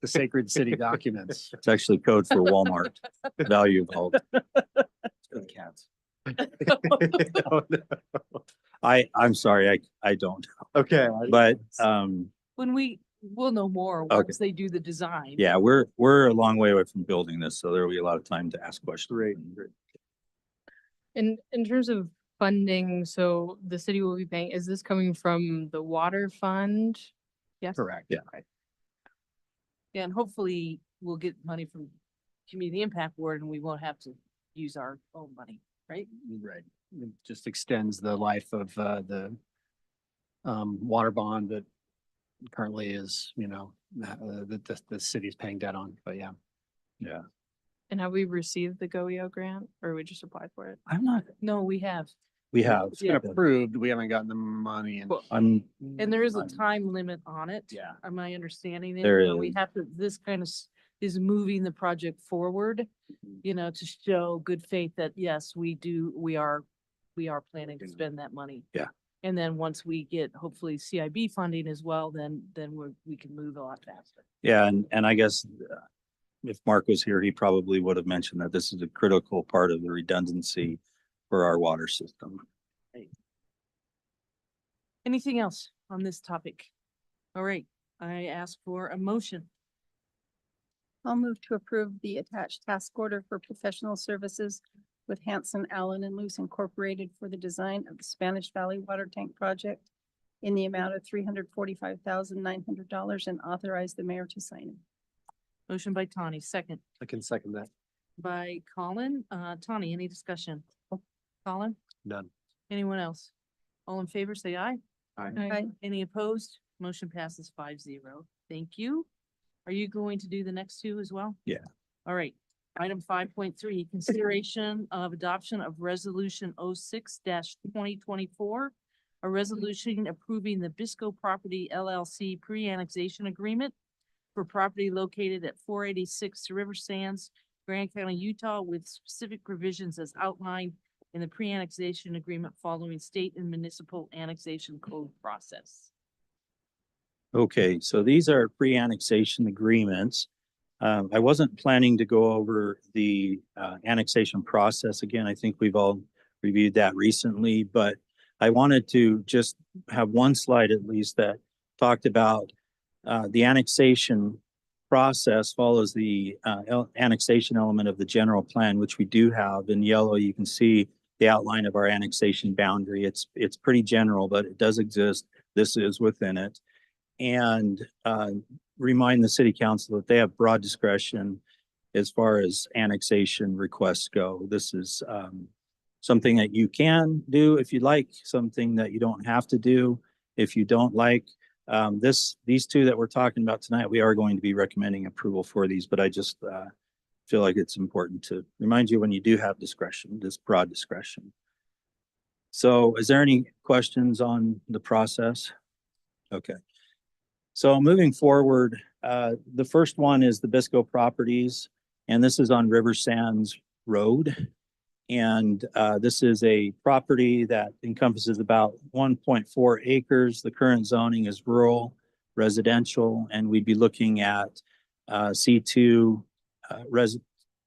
sacred city documents. It's actually code for Walmart value vault. For the cats. Oh, no. I'm sorry, I don't, Okay. but We'll know more Okay. once they do the design. yeah, we're a long way away from building this, so there will be a lot of time to ask questions. Great. In terms of funding, so the city will be paying, is this coming from the water fund? Yes. Correct. Yeah. Yeah, and hopefully we'll get money from Community Impact Board and we won't have to use our own money, right? Right. It just extends the life of the water bond that currently is, you know, the city's paying debt on, but yeah. Yeah, And have we received the GOEO grant or we just applied for it? I'm not, No, we have. we have. It's been approved. We haven't gotten the money and Well, I'm, And there is a I'm- time limit on it. Yeah. Am I understanding it? There But We is. have to, this kind of is moving the project forward, you know, to show good faith that yes, we are planning to spend that money. Yeah. And then once we get hopefully CIB funding as well, then we can move a lot faster. yeah, and I guess if Mark was here, he probably would have mentioned that this is a critical part of the redundancy for our water system. Anything else on this topic? All right, I ask for a motion. I'll move to approve the attached task order for professional services with Hanson, Allen and Luce Incorporated for the design of the Spanish Valley Water Tank Project in the amount of $345,900 and authorize the mayor to sign it. Motion by Tawny, second I can second that. by Colin. Tawny, any discussion? Colin, None. anyone else? All in favor, say aye. Aye. Any opposed? Motion passes 5-0. Thank you. Are you going to do the next two as well? Yeah. All right. Item 5.3, consideration of adoption of resolution 06-2024. A resolution approving the Bisco Property LLC pre-annexation agreement for property located at 486 River Sands, Grand County, Utah, with specific provisions as outlined in the pre-annexation agreement following state and municipal annexation code process. Okay, so these are pre-annexation agreements. I wasn't planning to go over the annexation process again. I think we've all reviewed that recently, but I wanted to just have one slide at least that talked about the annexation process follows the annexation element of the general plan, which we do have. In yellow, you can see the outline of our annexation boundary. It's pretty general, but it does exist. This is within it. And remind the city council that they have broad discretion as far as annexation requests go. This is something that you can do if you like, something that you don't have to do if you don't like. These two that we're talking about tonight, we are going to be recommending approval for these, but I just feel like it's important to remind you when you do have discretion, this broad discretion. So is there any questions on the process? Okay. So moving forward, the first one is the Bisco Properties, and this is on River Sands Road. And this is a property that encompasses about 1.4 acres. The current zoning is rural residential, and we'd be looking at C2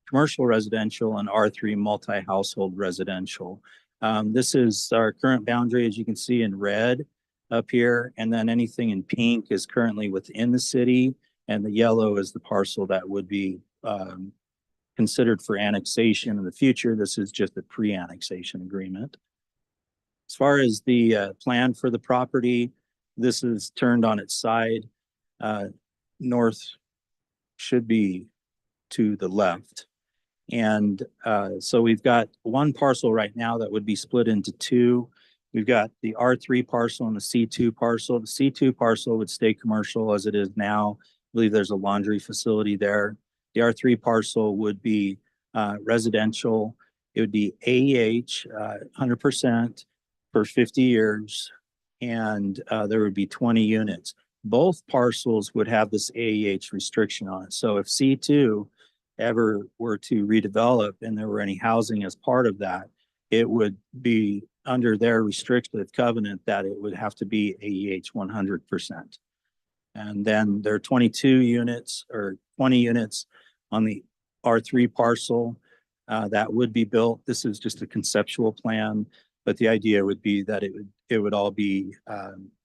commercial residential and R3 multi-household residential. This is our current boundary, as you can see in red up here, and then anything in pink is currently within the city, and the yellow is the parcel that would be considered for annexation in the future. This is just a pre-annexation agreement. As far as the plan for the property, this is turned on its side. North should be to the left. And so we've got one parcel right now that would be split into two. We've got the R3 parcel and the C2 parcel. The C2 parcel would stay commercial as it is now. I believe there's a laundry facility there. The R3 parcel would be residential. It would be AEH 100% for 50 years, and there would be 20 units. Both parcels would have this AEH restriction on it. So if C2 ever were to redevelop and there were any housing as part of that, it would be under their restrictive covenant that it would have to be AEH 100%. And then there are 22 units or 20 units on the R3 parcel that would be built. This is just a conceptual plan, but the idea would be that it would all be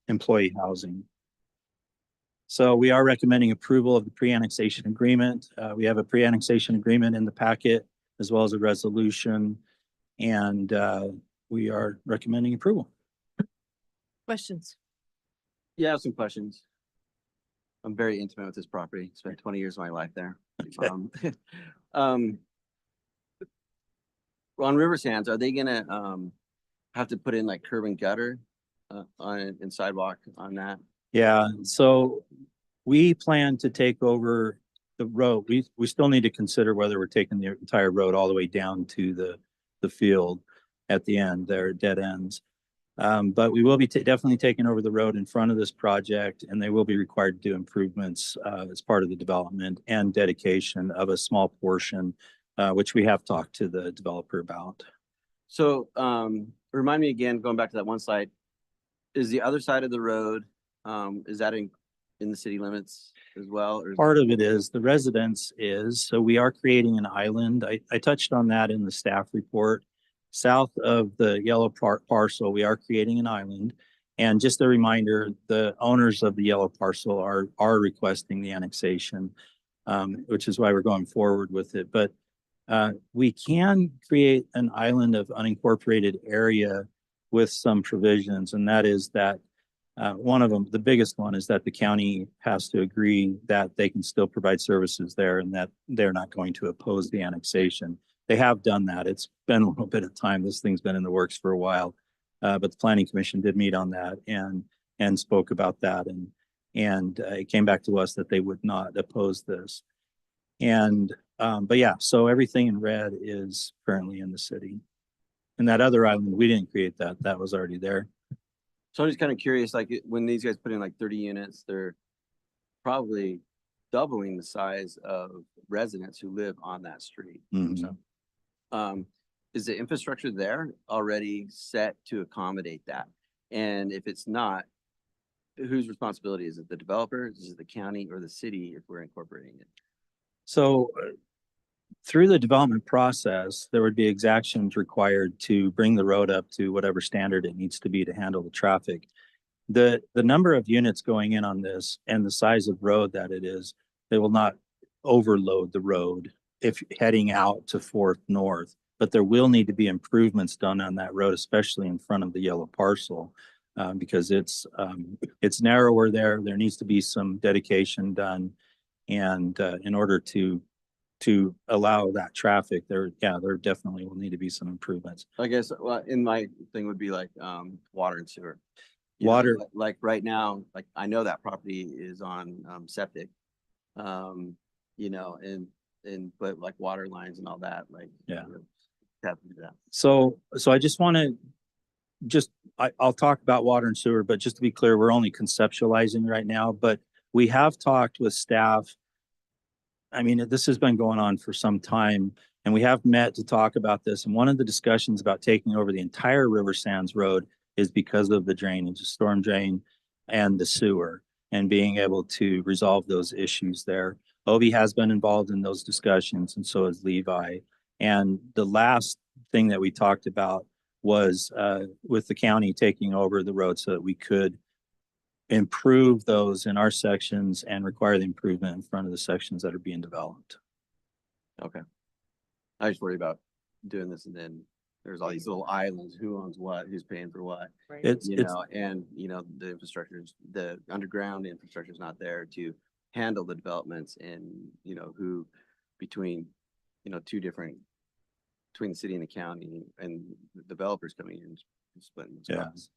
employee housing. So we are recommending approval of the pre-annexation agreement. We have a pre-annexation agreement in the packet as well as a resolution, and we are recommending approval. Questions? Yeah, I have some questions. I'm very intimate with this property. Spent 20 years of my life there. Okay. On River Sands, are they gonna have to put in like curb and gutter and sidewalk on that? Yeah, so we plan to take over the road. We still need to consider whether we're taking the entire road all the way down to the field at the end there, dead ends. But we will be definitely taking over the road in front of this project, and they will be required to do improvements as part of the development and dedication of a small portion, which we have talked to the developer about. So remind me again, going back to that one slide, is the other side of the road, is that in the city limits as well? Or Part of it is, the residence is, so we are creating an island. I touched on that in the staff report. South of the yellow parcel, we are creating an island. And just a reminder, the owners of the yellow parcel are requesting the annexation, which is why we're going forward with it. But we can create an island of unincorporated area with some provisions, and that is that one of them, the biggest one, is that the county has to agree that they can still provide services there and that they're not going to oppose the annexation. They have done that. It's been a little bit of time. This thing's been in the works for a while, but the Planning Commission did meet on that and spoke about that, and it came back to us that they would not oppose this. And but yeah, so everything in red is currently in the city. And that other island, we didn't create that. That was already there. So I'm just kind of curious, like when these guys put in like 30 units, they're probably doubling the size of residents who live on that street. Mhm. So, is the infrastructure there already set to accommodate that? And if it's not, whose responsibility is it? The developer, is it the county, or the city if we're incorporating it? So through the development process, there would be exactions required to bring the road up to whatever standard it needs to be to handle the traffic. The number of units going in on this and the size of road that it is, they will not overload the road if heading out to Fourth North. But there will need to be improvements done on that road, especially in front of the yellow parcel. Because it's narrower there. There needs to be some dedication done. And in order to allow that traffic, there definitely will need to be some improvements. I guess, well, in my thing would be like, water and sewer. You know, Water, like right now, like I know that property is on, septic. You know, but like water lines and all that, like. Yeah. Have to do that. so I just want to I'll talk about water and sewer, but just to be clear, we're only conceptualizing right now, but we have talked with staff. I mean, this has been going on for some time, and we have met to talk about this. And one of the discussions about taking over the entire River Sands Road is because of the drainage, the storm drain and the sewer, and being able to resolve those issues there. Obi has been involved in those discussions, and so has Levi. And the last thing that we talked about was with the county taking over the road so that we could improve those in our sections and require the improvement in front of the sections that are being developed. Okay. I just worry about doing this and then there's all these little islands, who owns what, who's paying for what, It's you know, and you know, the underground infrastructure is not there to handle the developments and, you know, who between, you know, between the city and the county and the developers coming in and splitting those Yeah. costs.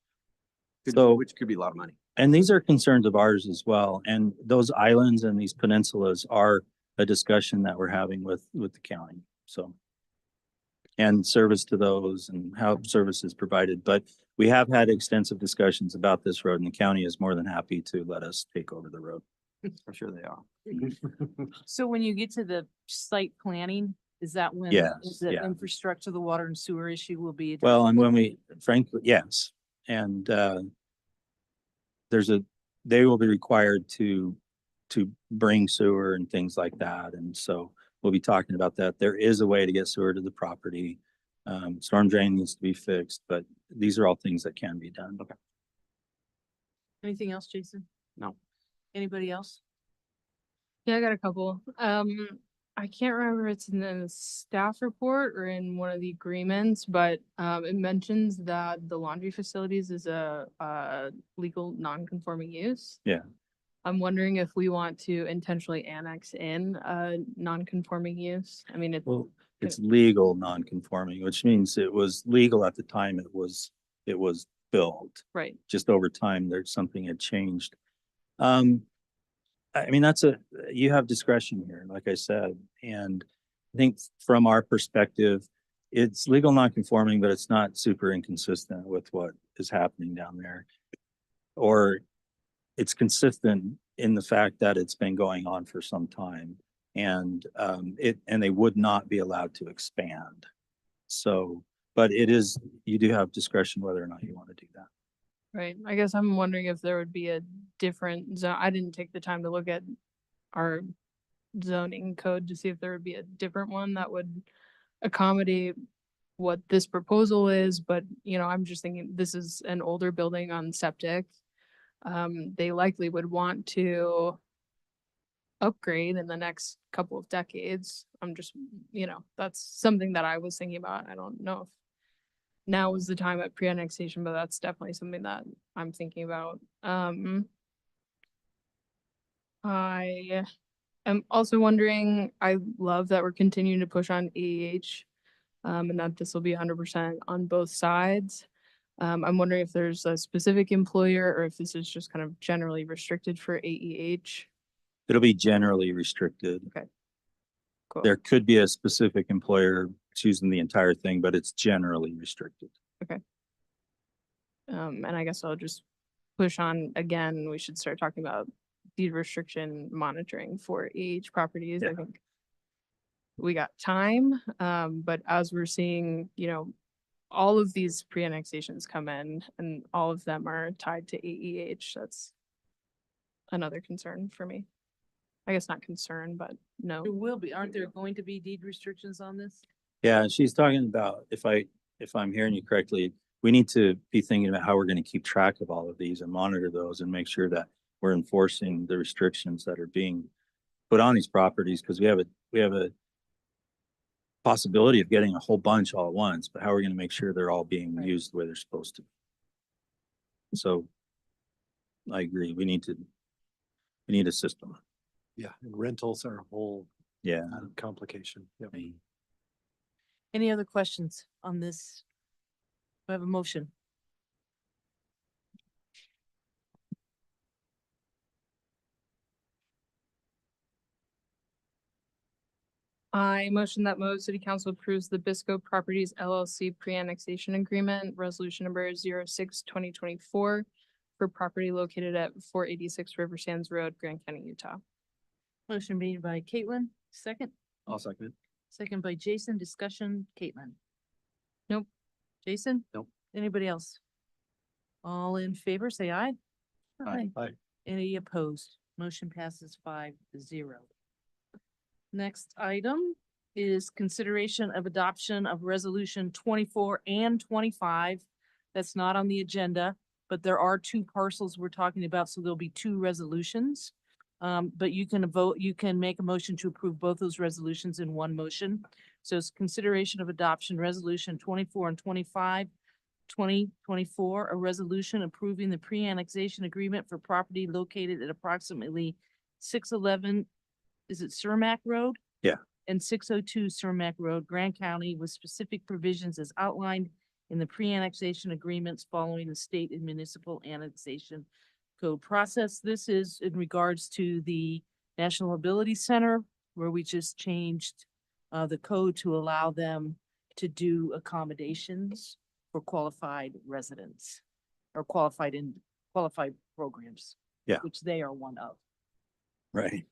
So- Which could be a lot of money. And these are concerns of ours as well. And those islands and these peninsulas are a discussion that we're having with the county. So. And service to those and how service is provided. But we have had extensive discussions about this road, and the county is more than happy to let us take over the road. I'm sure they are. So when you get to the site planning, is that when Yes, the yeah. infrastructure, the water and sewer issue will be? Well, and addressed? when frankly, yes. And they will be required to bring sewer and things like that. And so we'll be talking about that. There is a way to get sewer to the property. Storm drain needs to be fixed, but these are all things that can be done. Okay. Anything else, Jason? No. Anybody else? Yeah, I got a couple. I can't remember if it's in the staff report or in one of the agreements, but it mentions that the laundry facilities is a legal non-conforming use. Yeah. I'm wondering if we want to intentionally annex in a non-conforming use. I mean, Well, it's legal non-conforming, which means it was legal at the time it was built. right. Just over time, something had changed. I mean, you have discretion here, like I said, and I think from our perspective, it's legal non-conforming, but it's not super inconsistent with what is happening down there. Or it's consistent in the fact that it's been going on for some time, and they would not be allowed to expand. So, but you do have discretion whether or not you want to do that. Right. I guess I'm wondering if there would be a different zone. I didn't take the time to look at our zoning code to see if there would be a different one that would accommodate what this proposal is, but you know, I'm just thinking this is an older building on septic. They likely would want to upgrade in the next couple of decades. I'm just, you know, that's something that I was thinking about. I don't know if now is the time at pre-annexation, but that's definitely something that I'm thinking about. I am also wondering, I love that we're continuing to push on AEH, and that this will be 100% on both sides. I'm wondering if there's a specific employer or if this is just kind of generally restricted for AEH. It'll be generally restricted. Okay. Cool. There could be a specific employer choosing the entire thing, but it's generally restricted. And I guess I'll just push on again. We should start talking about deed restriction monitoring for AEH properties. Yeah. I think we got time, but as we're seeing, you know, all of these pre-annexations come in and all of them are tied to AEH. That's another concern for me. I guess not concern, but no. There will be, aren't there going to be deed restrictions on this? Yeah, and she's talking about, if I'm hearing you correctly, we need to be thinking about how we're gonna keep track of all of these and monitor those and make sure that we're enforcing the restrictions that are being put on these properties, because we have a possibility of getting a whole bunch all at once, but how are we gonna make sure they're all being Right. used the way they're supposed to? So I agree, we need a system. Yeah, and rentals are a whole Yeah. complication. Yep. Any other questions on this? Do I have a motion? I motion that Moab City Council approves the Bisco Properties LLC pre-annexation agreement, resolution number 06/2024 for property located at 486 River Sands Road, Grand County, Utah. Motion made by Caitlin, second, I'll second it. second by Jason, discussion, Caitlin. Nope. Jason? Nope. Anybody else? All in favor, say aye. Aye. Aye. Any opposed? Motion passes 5-0. Next item is consideration of adoption of resolution 24 and 25. That's not on the agenda, but there are two parcels we're talking about, so there'll be two resolutions. But you can make a motion to approve both those resolutions in one motion. So it's consideration of adoption, resolution 24 and 25, 2024, a resolution approving the pre-annexation agreement for property located at approximately 611, is it Cermak Road? Yeah. And 602 Cermak Road, Grand County, with specific provisions as outlined in the pre-annexation agreements following the state and municipal annexation code process. This is in regards to the National Ability Center, where we just changed the code to allow them to do accommodations for qualified residents or qualified programs. Yeah. Which they are one of. Right.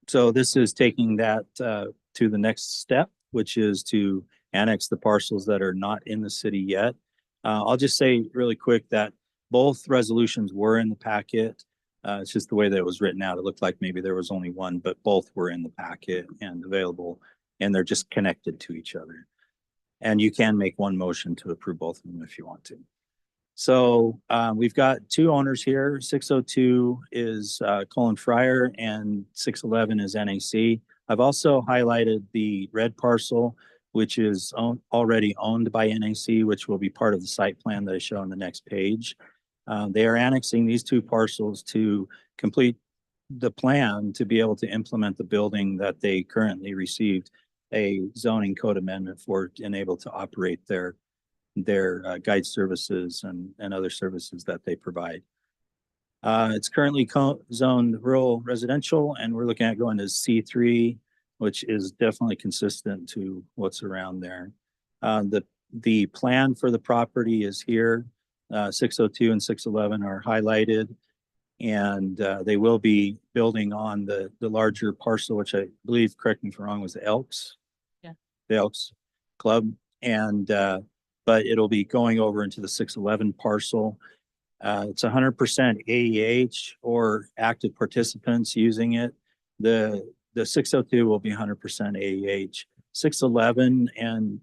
So this is taking that to the next step, which is to annex the parcels that are not in the city yet. I'll just say really quick that both resolutions were in the packet. It's just the way that it was written out. It looked like maybe there was only one, but both were in the packet and available, and they're just connected to each other. And you can make one motion to approve both of them if you want to. So we've got two owners here. 602 is Colin Fryer and 611 is NAC. I've also highlighted the red parcel, which is already owned by NAC, which will be part of the site plan that I show on the next page. They are annexing these two parcels to complete the plan to be able to implement the building that they currently received a zoning code amendment for and able to operate their guide services and other services that they provide. It's currently zoned rural residential, and we're looking at going to C3, which is definitely consistent to what's around there. The plan for the property is here. 602 and 611 are highlighted, and they will be building on the larger parcel, which I believe, correct me if I'm wrong, was the Elks. Yeah. The Elks Club, and but it'll be going over into the 611 parcel. It's 100% AEH or active participants using it. The 602 will be 100% AEH. 611 and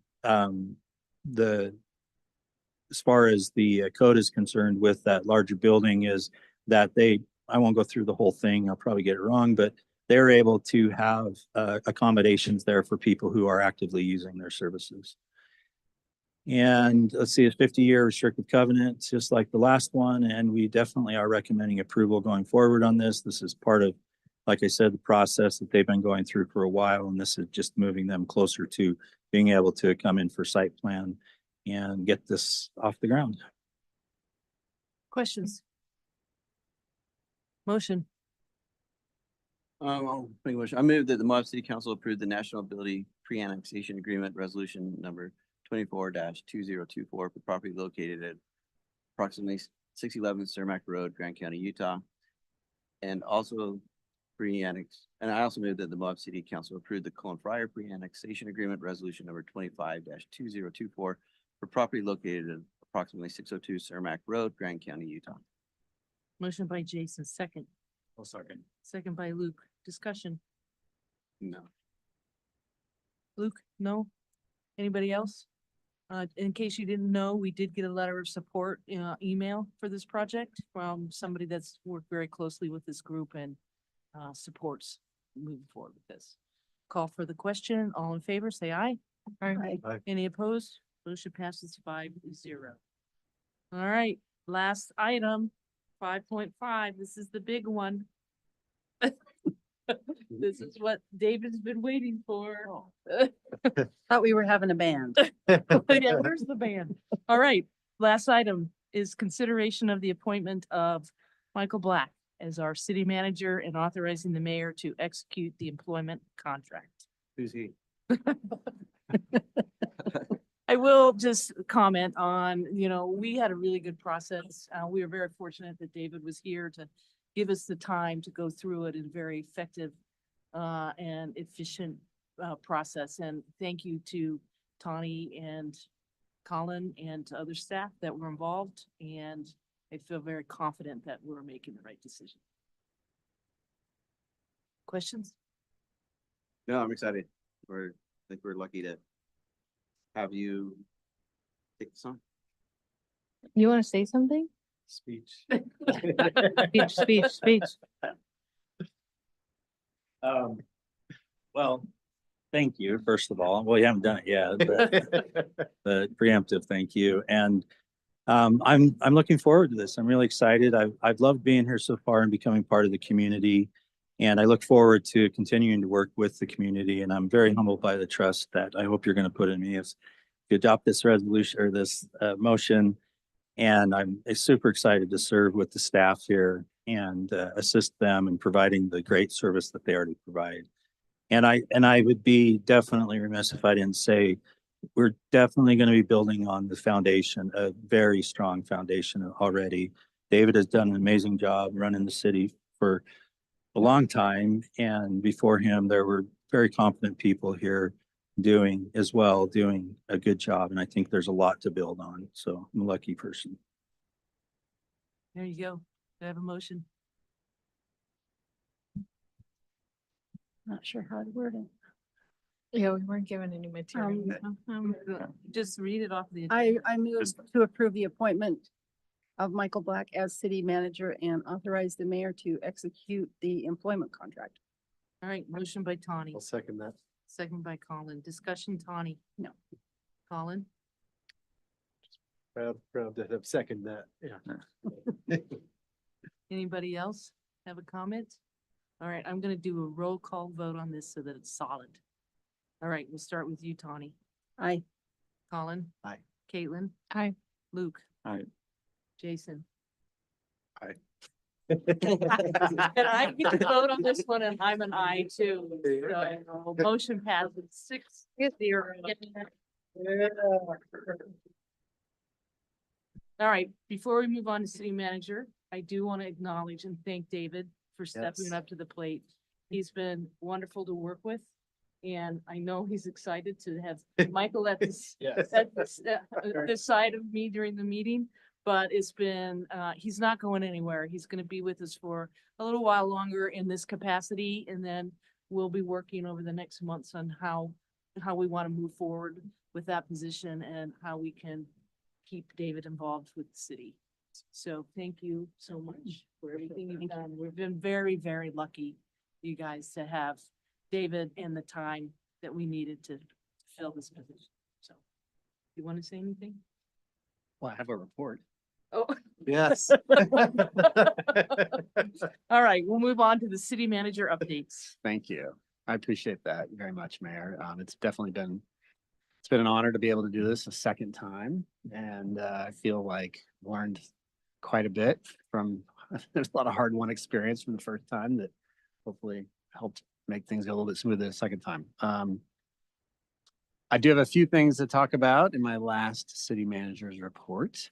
as far as the code is concerned with that larger building is that I won't go through the whole thing. I'll probably get it wrong, but they're able to have accommodations there for people who are actively using their services. And let's see, a 50-year restricted covenant, just like the last one. And we definitely are recommending approval going forward on this. This is part of, like I said, the process that they've been going through for a while. And this is just moving them closer to being able to come in for site plan and get this off the ground. Questions? Motion. I'll make a motion. I move that the Moab City Council approve the National Ability Pre-Annexation Agreement Resolution number 24-2024 for property located at approximately 611 Cermak Road, Grand County, Utah. And also and I also move that the Moab City Council approve the Colin Fryer Pre-Annexation Agreement Resolution number 25-2024 for property located at approximately 602 Cermak Road, Grand County, Utah. Motion by Jason, second. I'll second. second by Luke. Discussion. No. Luke, no? Anybody else? In case you didn't know, we did get a letter of support, email for this project from somebody that's worked very closely with this group and supports moving forward with this. Call for the question. All in favor, say aye. Aye. Any opposed? Motion passes 5-0. All right, last item, 5.5. This is the big one. This is what David's been waiting for. Thought we were having a band. Yeah, where's the band? All right, last item is consideration of the appointment of Michael Black as our city manager and authorizing the mayor to execute the employment contract. Who's he? I will just comment on, we had a really good process. We were very fortunate that David was here to give us the time to go through it in a very effective and efficient process. And thank you to Tawny and Colin and to other staff that were involved. And I feel very confident that we're making the right decision. Questions? No, I'm excited. I think we're lucky to have you take this on. You want to say something? Speech. Speech. Well, thank you, first of all. Well, you haven't done it yet, but the preemptive thank you. And I'm looking forward to this. I'm really excited. I've loved being here so far and becoming part of the community. And I look forward to continuing to work with the community. And I'm very humbled by the trust that I hope you're going to put in me if you adopt this resolution or this motion. And I'm super excited to serve with the staff here and assist them in providing the great service that they already provide. And I would be definitely remiss if I didn't say we're definitely going to be building on the foundation, a very strong foundation already. David has done an amazing job running the city for a long time. And before him, there were very competent people here doing a good job. And I think there's a lot to build on. So I'm a lucky person. There you go. Do I have a motion? Not sure how to word it. Yeah, we weren't given any material. Just read it off the. I move to approve the appointment of Michael Black as city manager and authorize the mayor to execute the employment contract. All right, motion by Tawny, I'll second that. second by Colin. Discussion, Tawny? No. Colin? Proud to have second that. Yeah. Anybody else have a comment? All right, I'm gonna do a roll call vote on this so that it's solid. All right, we'll start with you, Tawny. Aye. Colin? Aye. Caitlin? Aye. Luke? Aye. Jason? Aye. And I get to vote on this one and I'm an aye too. So motion passes 6-0. All right, before we move on to city manager, I do want to acknowledge and thank David for stepping Yes. up to the plate. He's been wonderful to work with. And I know he's excited to have Michael at this, Yes. at this side of me during the meeting. But it's been, he's not going anywhere. He's gonna be with us for a little while longer in this capacity. And then we'll be working over the next months on how we want to move forward with that position and how we can keep David involved with the city. So thank you so much for everything you've done. We've been very, very lucky, you guys, to have David and the time that we needed to fill this position. So, you want to say anything? Well, I have a report. Oh, Yes. all right, we'll move on to the city manager updates. Thank you. I appreciate that very much, Mayor. It's definitely it's been an honor to be able to do this a second time. And I feel like learned quite a bit from, there's a lot of hard-won experience from the first time that hopefully helped make things go a little bit smoother the second time. I do have a few things to talk about in my last city manager's report.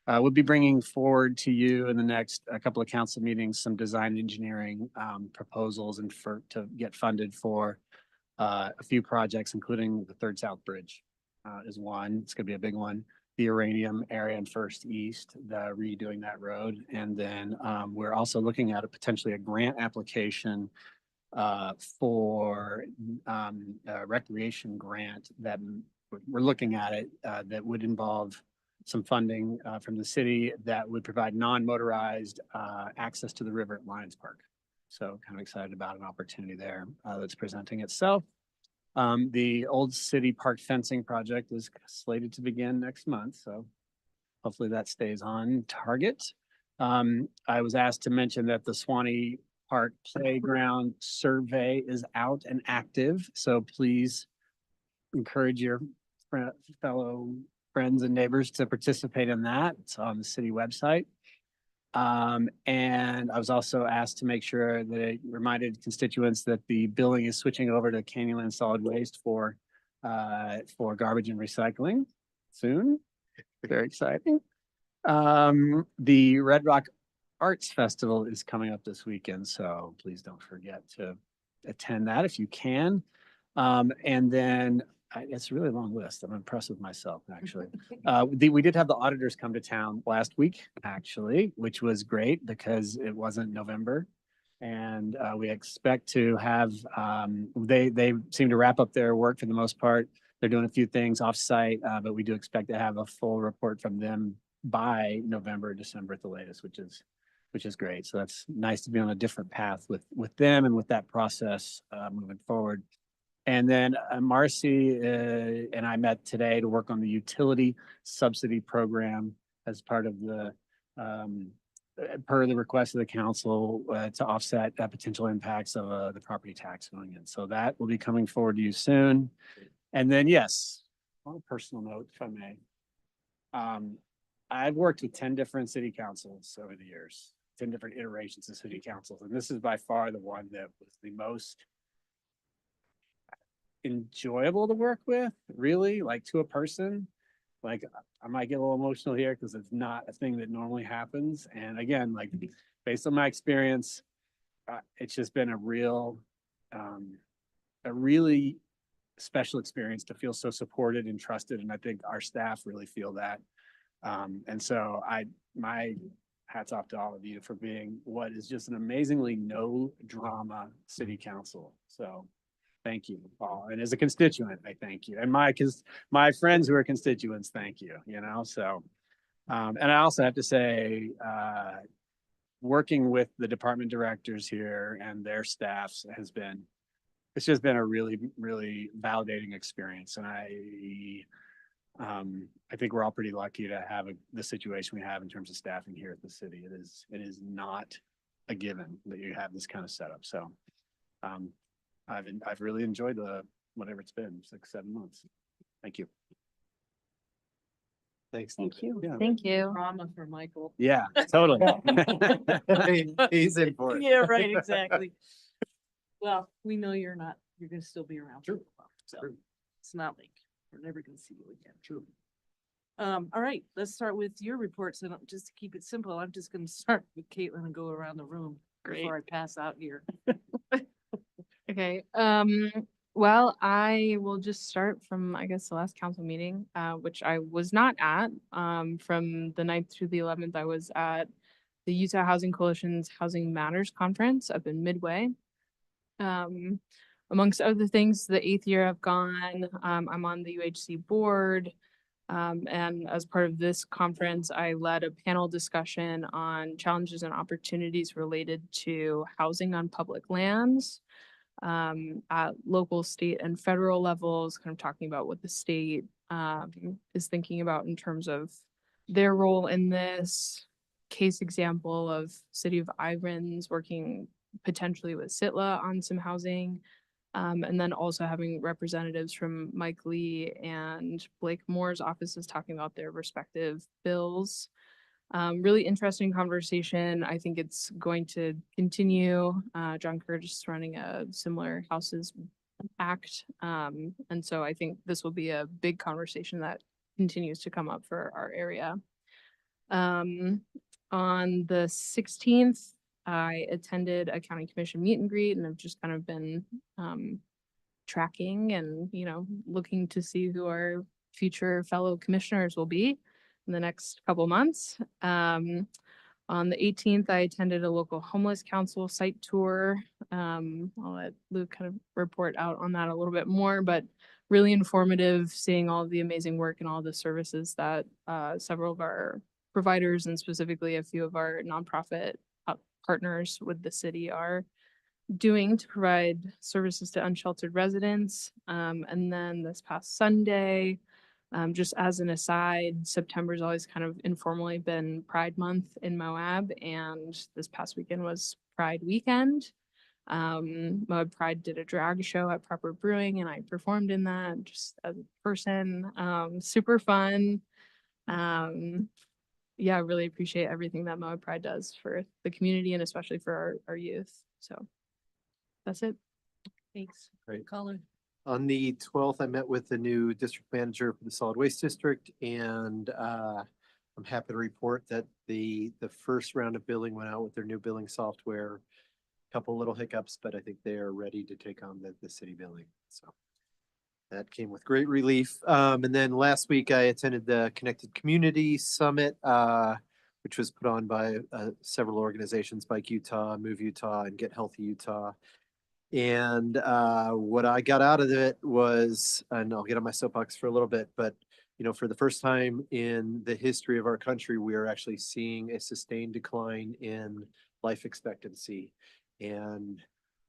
We'll be bringing forward to you in the next couple of council meetings, some design engineering proposals and to get funded for a few projects, including the Third South Bridge is one. It's gonna be a big one. the Uranium area and First East, the redoing that road. And then we're also looking at potentially a grant application for a recreation grant that we're looking at it that would involve some funding from the city that would provide non-motorized access to the river at Lions Park. So kind of excited about an opportunity there that's presenting itself. The Old City Park fencing project is slated to begin next month, so hopefully that stays on target. I was asked to mention that the Swanee Park Playground Survey is out and active, so please encourage your fellow friends and neighbors to participate in that. It's on the city website. And I was also asked to make sure that I reminded constituents that the billing is switching over to Canyonland Solid Waste for garbage and recycling soon. Very exciting. The Red Rock Arts Festival is coming up this weekend, so please don't forget to attend that if you can. And then it's a really long list. I'm impressed with myself, actually. We did have the auditors come to town last week, actually, which was great because it wasn't November. And we expect to have, they seem to wrap up their work for the most part. They're doing a few things offsite, but we do expect to have a full report from them by November, December at the latest, which is great. So that's nice to be on a different path with them and with that process moving forward. And then Marcy and I met today to work on the utility subsidy program as part of the, per the request of the council to offset potential impacts of the property tax going in. So that will be coming forward to you soon. And then, yes, on a personal note, if I may, I've worked with 10 different city councils over the years, 10 different iterations of city councils. And this is by far the one that was the most enjoyable to work with, really, like to a person. Like I might get a little emotional here because it's not a thing that normally happens. And again, like based on my experience, it's just been a really special experience to feel so supported and trusted. And I think our staff really feel that. And so my hats off to all of you for being what is just an amazingly no drama city council. So thank you, Paul. And as a constituent, I thank you. And my friends who are constituents, thank you, so. And I also have to say, working with the department directors here and their staffs it's just been a really, really validating experience. And I think we're all pretty lucky to have the situation we have in terms of staffing here at the city. It is not a given that you have this kind of setup. So, I've really enjoyed whatever it's been, 6-7 months. Thank you. Thanks. Thank you. Yeah. Thank you. Drama for Michael. Yeah, totally. He's in for it. Yeah, right, exactly. Well, we know you're gonna still be around. True. So it's not like we're never gonna see you again. True. All right, let's start with your reports, and just to keep it simple, I'm just gonna start with Caitlin and go around the room before I pass out here. Okay, well, I will just start from, I guess, the last council meeting, which I was not at. From the 9th through the 11th, I was at the Utah Housing Coalition's Housing Matters Conference up in Midway. Amongst other things, the 8th year I've gone, I'm on the UHC board. And as part of this conference, I led a panel discussion on challenges and opportunities related to housing on public lands. At local, state, and federal levels, kind of talking about what the state is thinking about in terms of their role in this. Case example of City of Ivan's working potentially with Sitla on some housing. And then also having representatives from Mike Lee and Blake Moore's offices talking about their respective bills. Really interesting conversation. I think it's going to continue. John Curtis is running a similar Houses Act. And so I think this will be a big conversation that continues to come up for our area. On the 16th, I attended a county commission meet and greet, and I've just kind of been tracking and, looking to see who our future fellow commissioners will be in the next couple months. On the 18th, I attended a local homeless council site tour. I'll let Luke kind of report out on that a little bit more, but really informative, seeing all of the amazing work and all the services that several of our providers and specifically a few of our nonprofit partners with the city are doing to provide services to unsheltered residents. And then this past Sunday, just as an aside, September's always kind of informally been Pride Month in Moab, and this past weekend was Pride Weekend. Moab Pride did a drag show at Proper Brewing, and I performed in that just as a person. Super fun. Yeah, I really appreciate everything that Moab Pride does for the community and especially for our youth. So that's it. Thanks. Great. Colin. On the 12th, I met with the new district manager for the solid waste district, and I'm happy to report that the first round of billing went out with their new billing software. Couple little hiccups, but I think they are ready to take on the city billing. So that came with great relief. And then last week I attended the Connected Community Summit, which was put on by several organizations, Bike Utah, Move Utah, and Get Healthy Utah. And what I got out of it was, and I'll get on my soapbox for a little bit, but you know, for the first time in the history of our country, we are actually seeing a sustained decline in life expectancy. And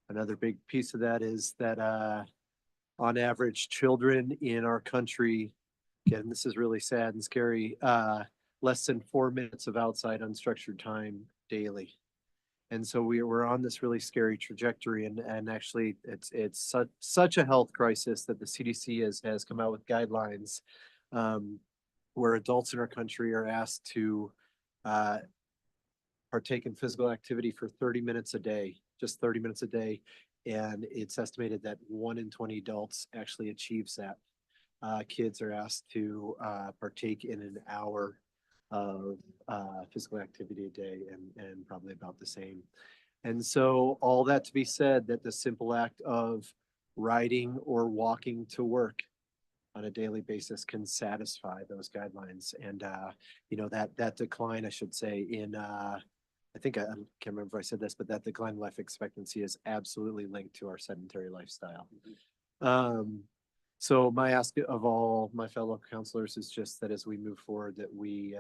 another big piece of that is that on average, children in our country, again, this is really sad and scary, less than 4 minutes of outside unstructured time daily. And so we're on this really scary trajectory, and actually it's such a health crisis that the CDC has come out with guidelines where adults in our country are asked to partake in physical activity for 30 minutes a day, just 30 minutes a day. And it's estimated that 1 in 20 adults actually achieves that. Kids are asked to partake in an hour of physical activity a day, and probably about the same. And so all that to be said, that the simple act of riding or walking to work on a daily basis can satisfy those guidelines. And you know, that decline, I should say, in I think I can't remember if I said this, but that decline in life expectancy is absolutely linked to our sedentary lifestyle. So my ask of all my fellow counselors is just that as we move forward, that we,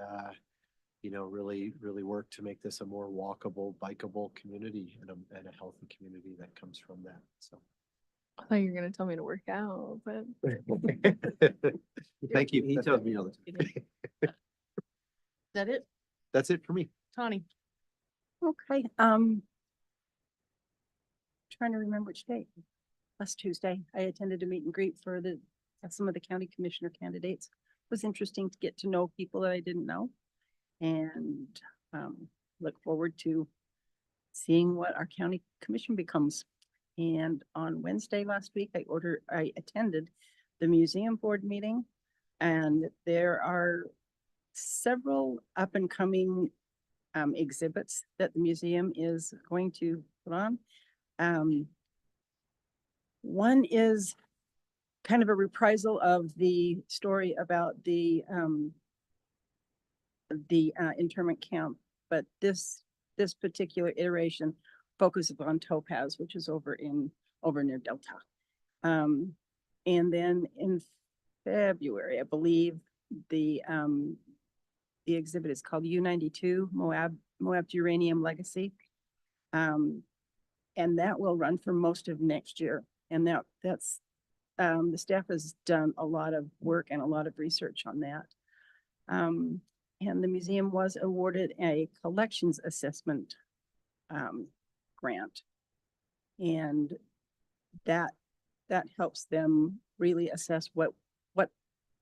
you know, really work to make this a more walkable, bikeable community, and a healthy community that comes from that. So. I thought you were gonna tell me to work out, but Thank you. He tells me all the time. Is that it? That's it for me. Tawny? Okay, trying to remember which day. Last Tuesday, I attended a meet and greet for some of the county commissioner candidates. It was interesting to get to know people that I didn't know, and look forward to seeing what our county commission becomes. And on Wednesday last week, I attended the museum board meeting, and there are several up and coming exhibits that the museum is going to put on. One is kind of a reprisal of the story about the internment camp, but this particular iteration focuses on Topaz, which is over near Delta. And then in February, I believe the exhibit is called U-92, Moab's Uranium Legacy. And that will run for most of next year. And that's the staff has done a lot of work and a lot of research on that. And the museum was awarded a collections assessment grant. And that helps them really assess what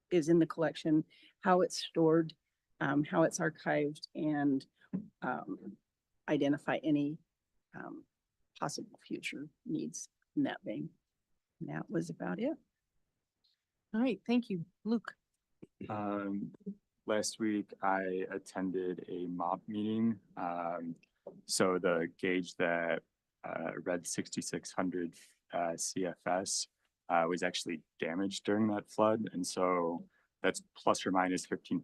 is in the collection, how it's stored, how it's archived, and identify any possible future needs in that vein. And that was about it. All right, thank you. Luke? Last week I attended a MOP meeting. So the gauge that read 6600 CFS was actually damaged during that flood. And so that's plus or minus 15%.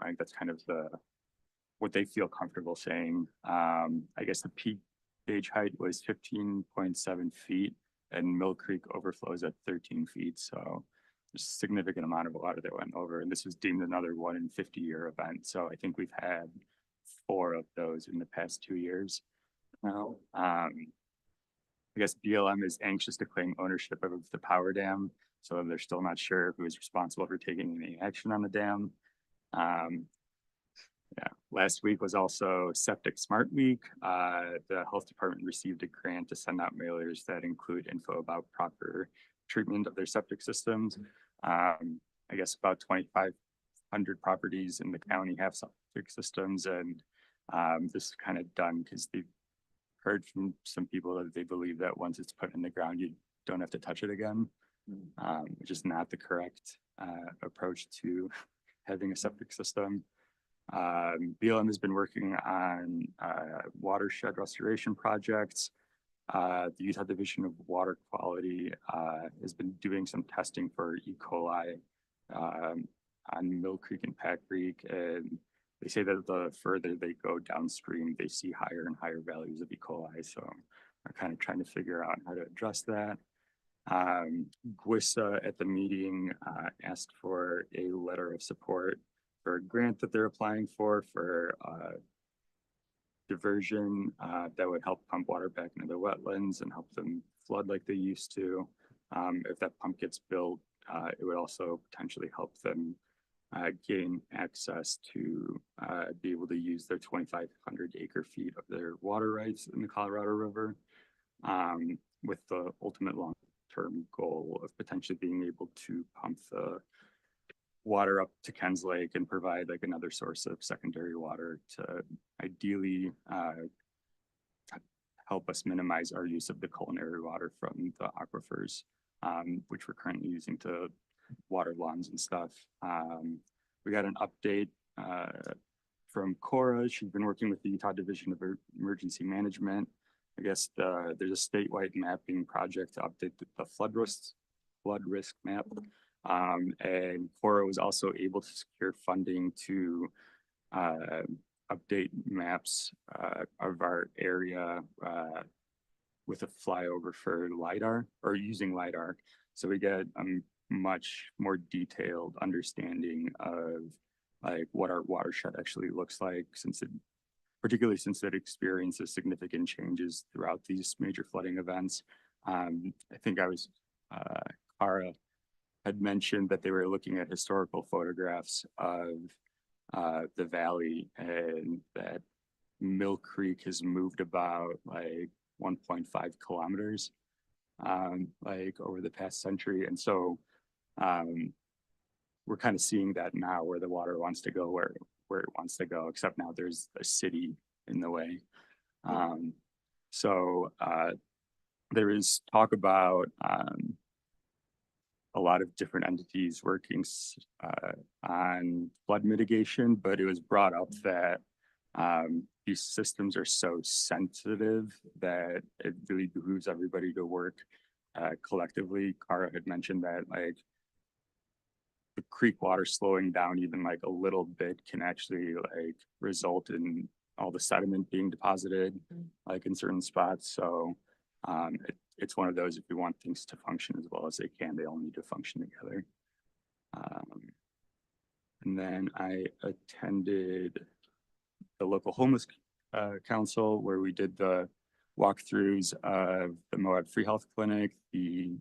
Like that's kind of what they feel comfortable saying. I guess the peak gauge height was 15.7 feet and Mill Creek overflows at 13 feet. So there's a significant amount of water that went over, and this was deemed another 1 in 50-year event. So I think we've had 4 of those in the past 2 years now. I guess BLM is anxious to claim ownership of the power dam, so they're still not sure who is responsible for taking any action on the dam. Yeah, last week was also Septic Smart Week. The health department received a grant to send out mailers that include info about proper treatment of their septic systems. I guess about 2,500 properties in the county have septic systems, and this is kind of done because they've heard from some people that they believe that once it's put in the ground, you don't have to touch it again, which is not the correct approach to having a septic system. BLM has been working on watershed restoration projects. The Utah Division of Water Quality has been doing some testing for E. coli on Mill Creek and Pack Creek, and they say that the further they go downstream, they see higher and higher values of E. coli. So we're kind of trying to figure out how to address that. GWISA at the meeting asked for a letter of support for a grant that they're applying for diversion that would help pump water back into the wetlands and help them flood like they used to. If that pump gets built, it would also potentially help them gain access to be able to use their 2,500 acre feet of their water rights in the Colorado River, with the ultimate long-term goal of potentially being able to pump the water up to Ken's Lake and provide like another source of secondary water to ideally help us minimize our use of the culinary water from the aquifers, which we're currently using to water lawns and stuff. We got an update from Cora. She's been working with the Utah Division of Emergency Management. I guess there's a statewide mapping project to update the flood risk map. And Cora was also able to secure funding to update maps of our area with a flyover for LiDAR or using LiDAR. So we get a much more detailed understanding of like what our watershed actually looks like, particularly since it experiences significant changes throughout these major flooding events. I think Cara had mentioned that they were looking at historical photographs of the valley, and that Mill Creek has moved about like 1.5 kilometers like over the past century. And so we're kind of seeing that now, where the water wants to go where it wants to go, except now there's a city in the way. So there is talk about a lot of different entities working on flood mitigation, but it was brought up that these systems are so sensitive that it really behooves everybody to work collectively. Cara had mentioned that like the creek water slowing down even like a little bit can actually like result in all the sediment being deposited like in certain spots. So it's one of those, if we want things to function as well as they can, they all need to function together. And then I attended the local homeless council, where we did the walkthroughs of the Moab Free Health Clinic, the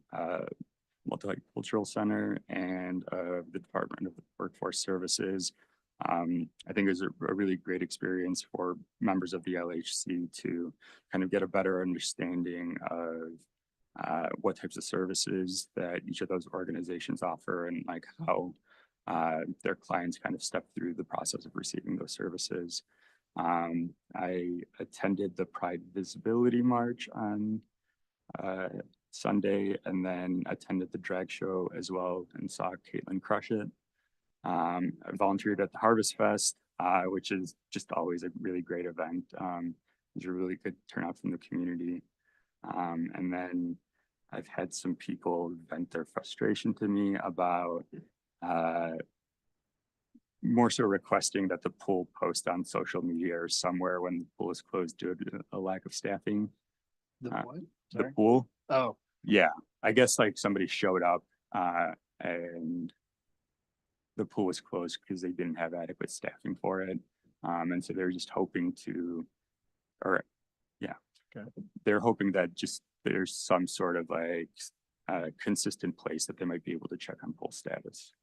Multicultural Center, and the Department of Workforce Services. I think it was a really great experience for members of the LHC to kind of get a better understanding of what types of services that each of those organizations offer, and like how their clients kind of step through the process of receiving those services. I attended the Pride Visibility March on Sunday, and then attended the drag show as well and saw Caitlin crush it. I volunteered at the Harvest Fest, which is just always a really great event. There's a really good turnout from the community. And then I've had some people vent their frustration to me about more so requesting that the pool post on social media or somewhere when the pool is closed due to a lack of staffing. The Uh, what? The Sorry? pool, Oh, yeah, I guess like somebody showed up, and the pool was closed because they didn't have adequate staffing for it. And so they're just hoping to, or, yeah. Okay. They're hoping that just there's some sort of like, consistent place that they might be able to check on pool status.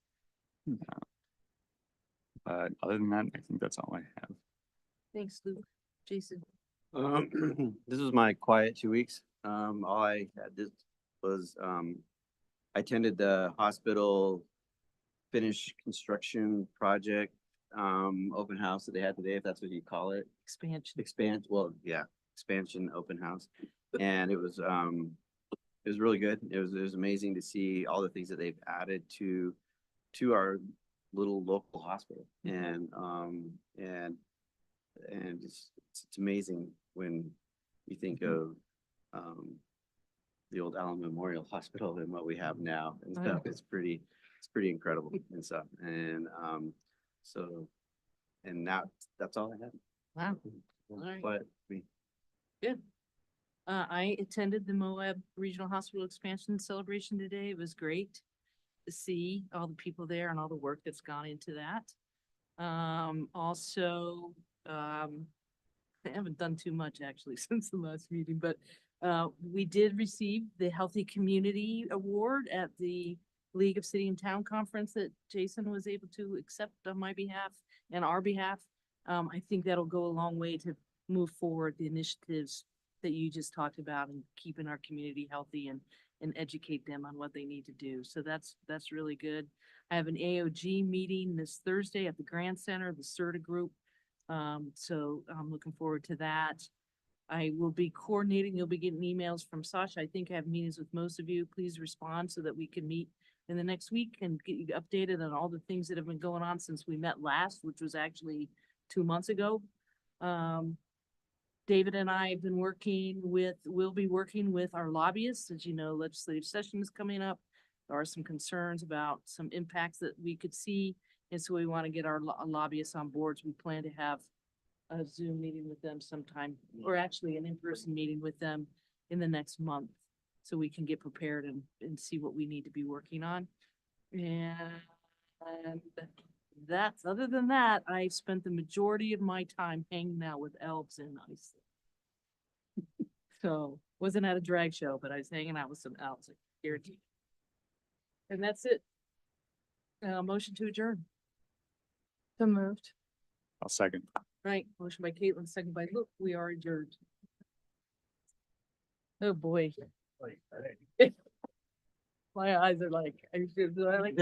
But other than that, I think that's all I have. Thanks, Luke. Jason. This was my quiet 2 weeks. All I had this was, I attended the hospital finish construction project, open house that they had today, if that's what you call it. Expansion. Expansion open house. And it was really good. It was amazing to see all the things that they've added to our little local hospital. And it's amazing when you think of the old Allen Memorial Hospital and what we have now and stuff. It's pretty incredible and stuff. And so, and now that's all I had. Wow. All right. But Good. I attended the Moab Regional Hospital Expansion Celebration today. It was great to see all the people there and all the work that's gone into that. Also, I haven't done too much actually since the last meeting, but we did receive the Healthy Community Award at the League of City and Town Conference that Jason was able to accept on my behalf and our behalf. I think that'll go a long way to move forward the initiatives that you just talked about and keeping our community healthy and educate them on what they need to do. So that's really good. I have an AOG meeting this Thursday at the Grand Center, the CERTA group. So I'm looking forward to that. I will be coordinating. You'll be getting emails from Sasha. I think I have meetings with most of you. Please respond so that we can meet in the next week and get you updated on all the things that have been going on since we met last, which was actually 2 months ago. David and I have been we'll be working with our lobbyists. As you know, legislative session is coming up. There are some concerns about some impacts that we could see. And so we want to get our lobbyists on boards. We plan to have a Zoom meeting with them sometime, or actually an in-person meeting with them in the next month. So we can get prepared and see what we need to be working on. And that's, other than that, I spent the majority of my time hanging out with elves in Iceland. So wasn't at a drag show, but I was hanging out with some elves, I guarantee. And that's it. Motion to adjourn. So moved. I'll second. Right, motion by Caitlin, second by Luke. We are adjourned. Oh, boy. My eyes are like, do I like?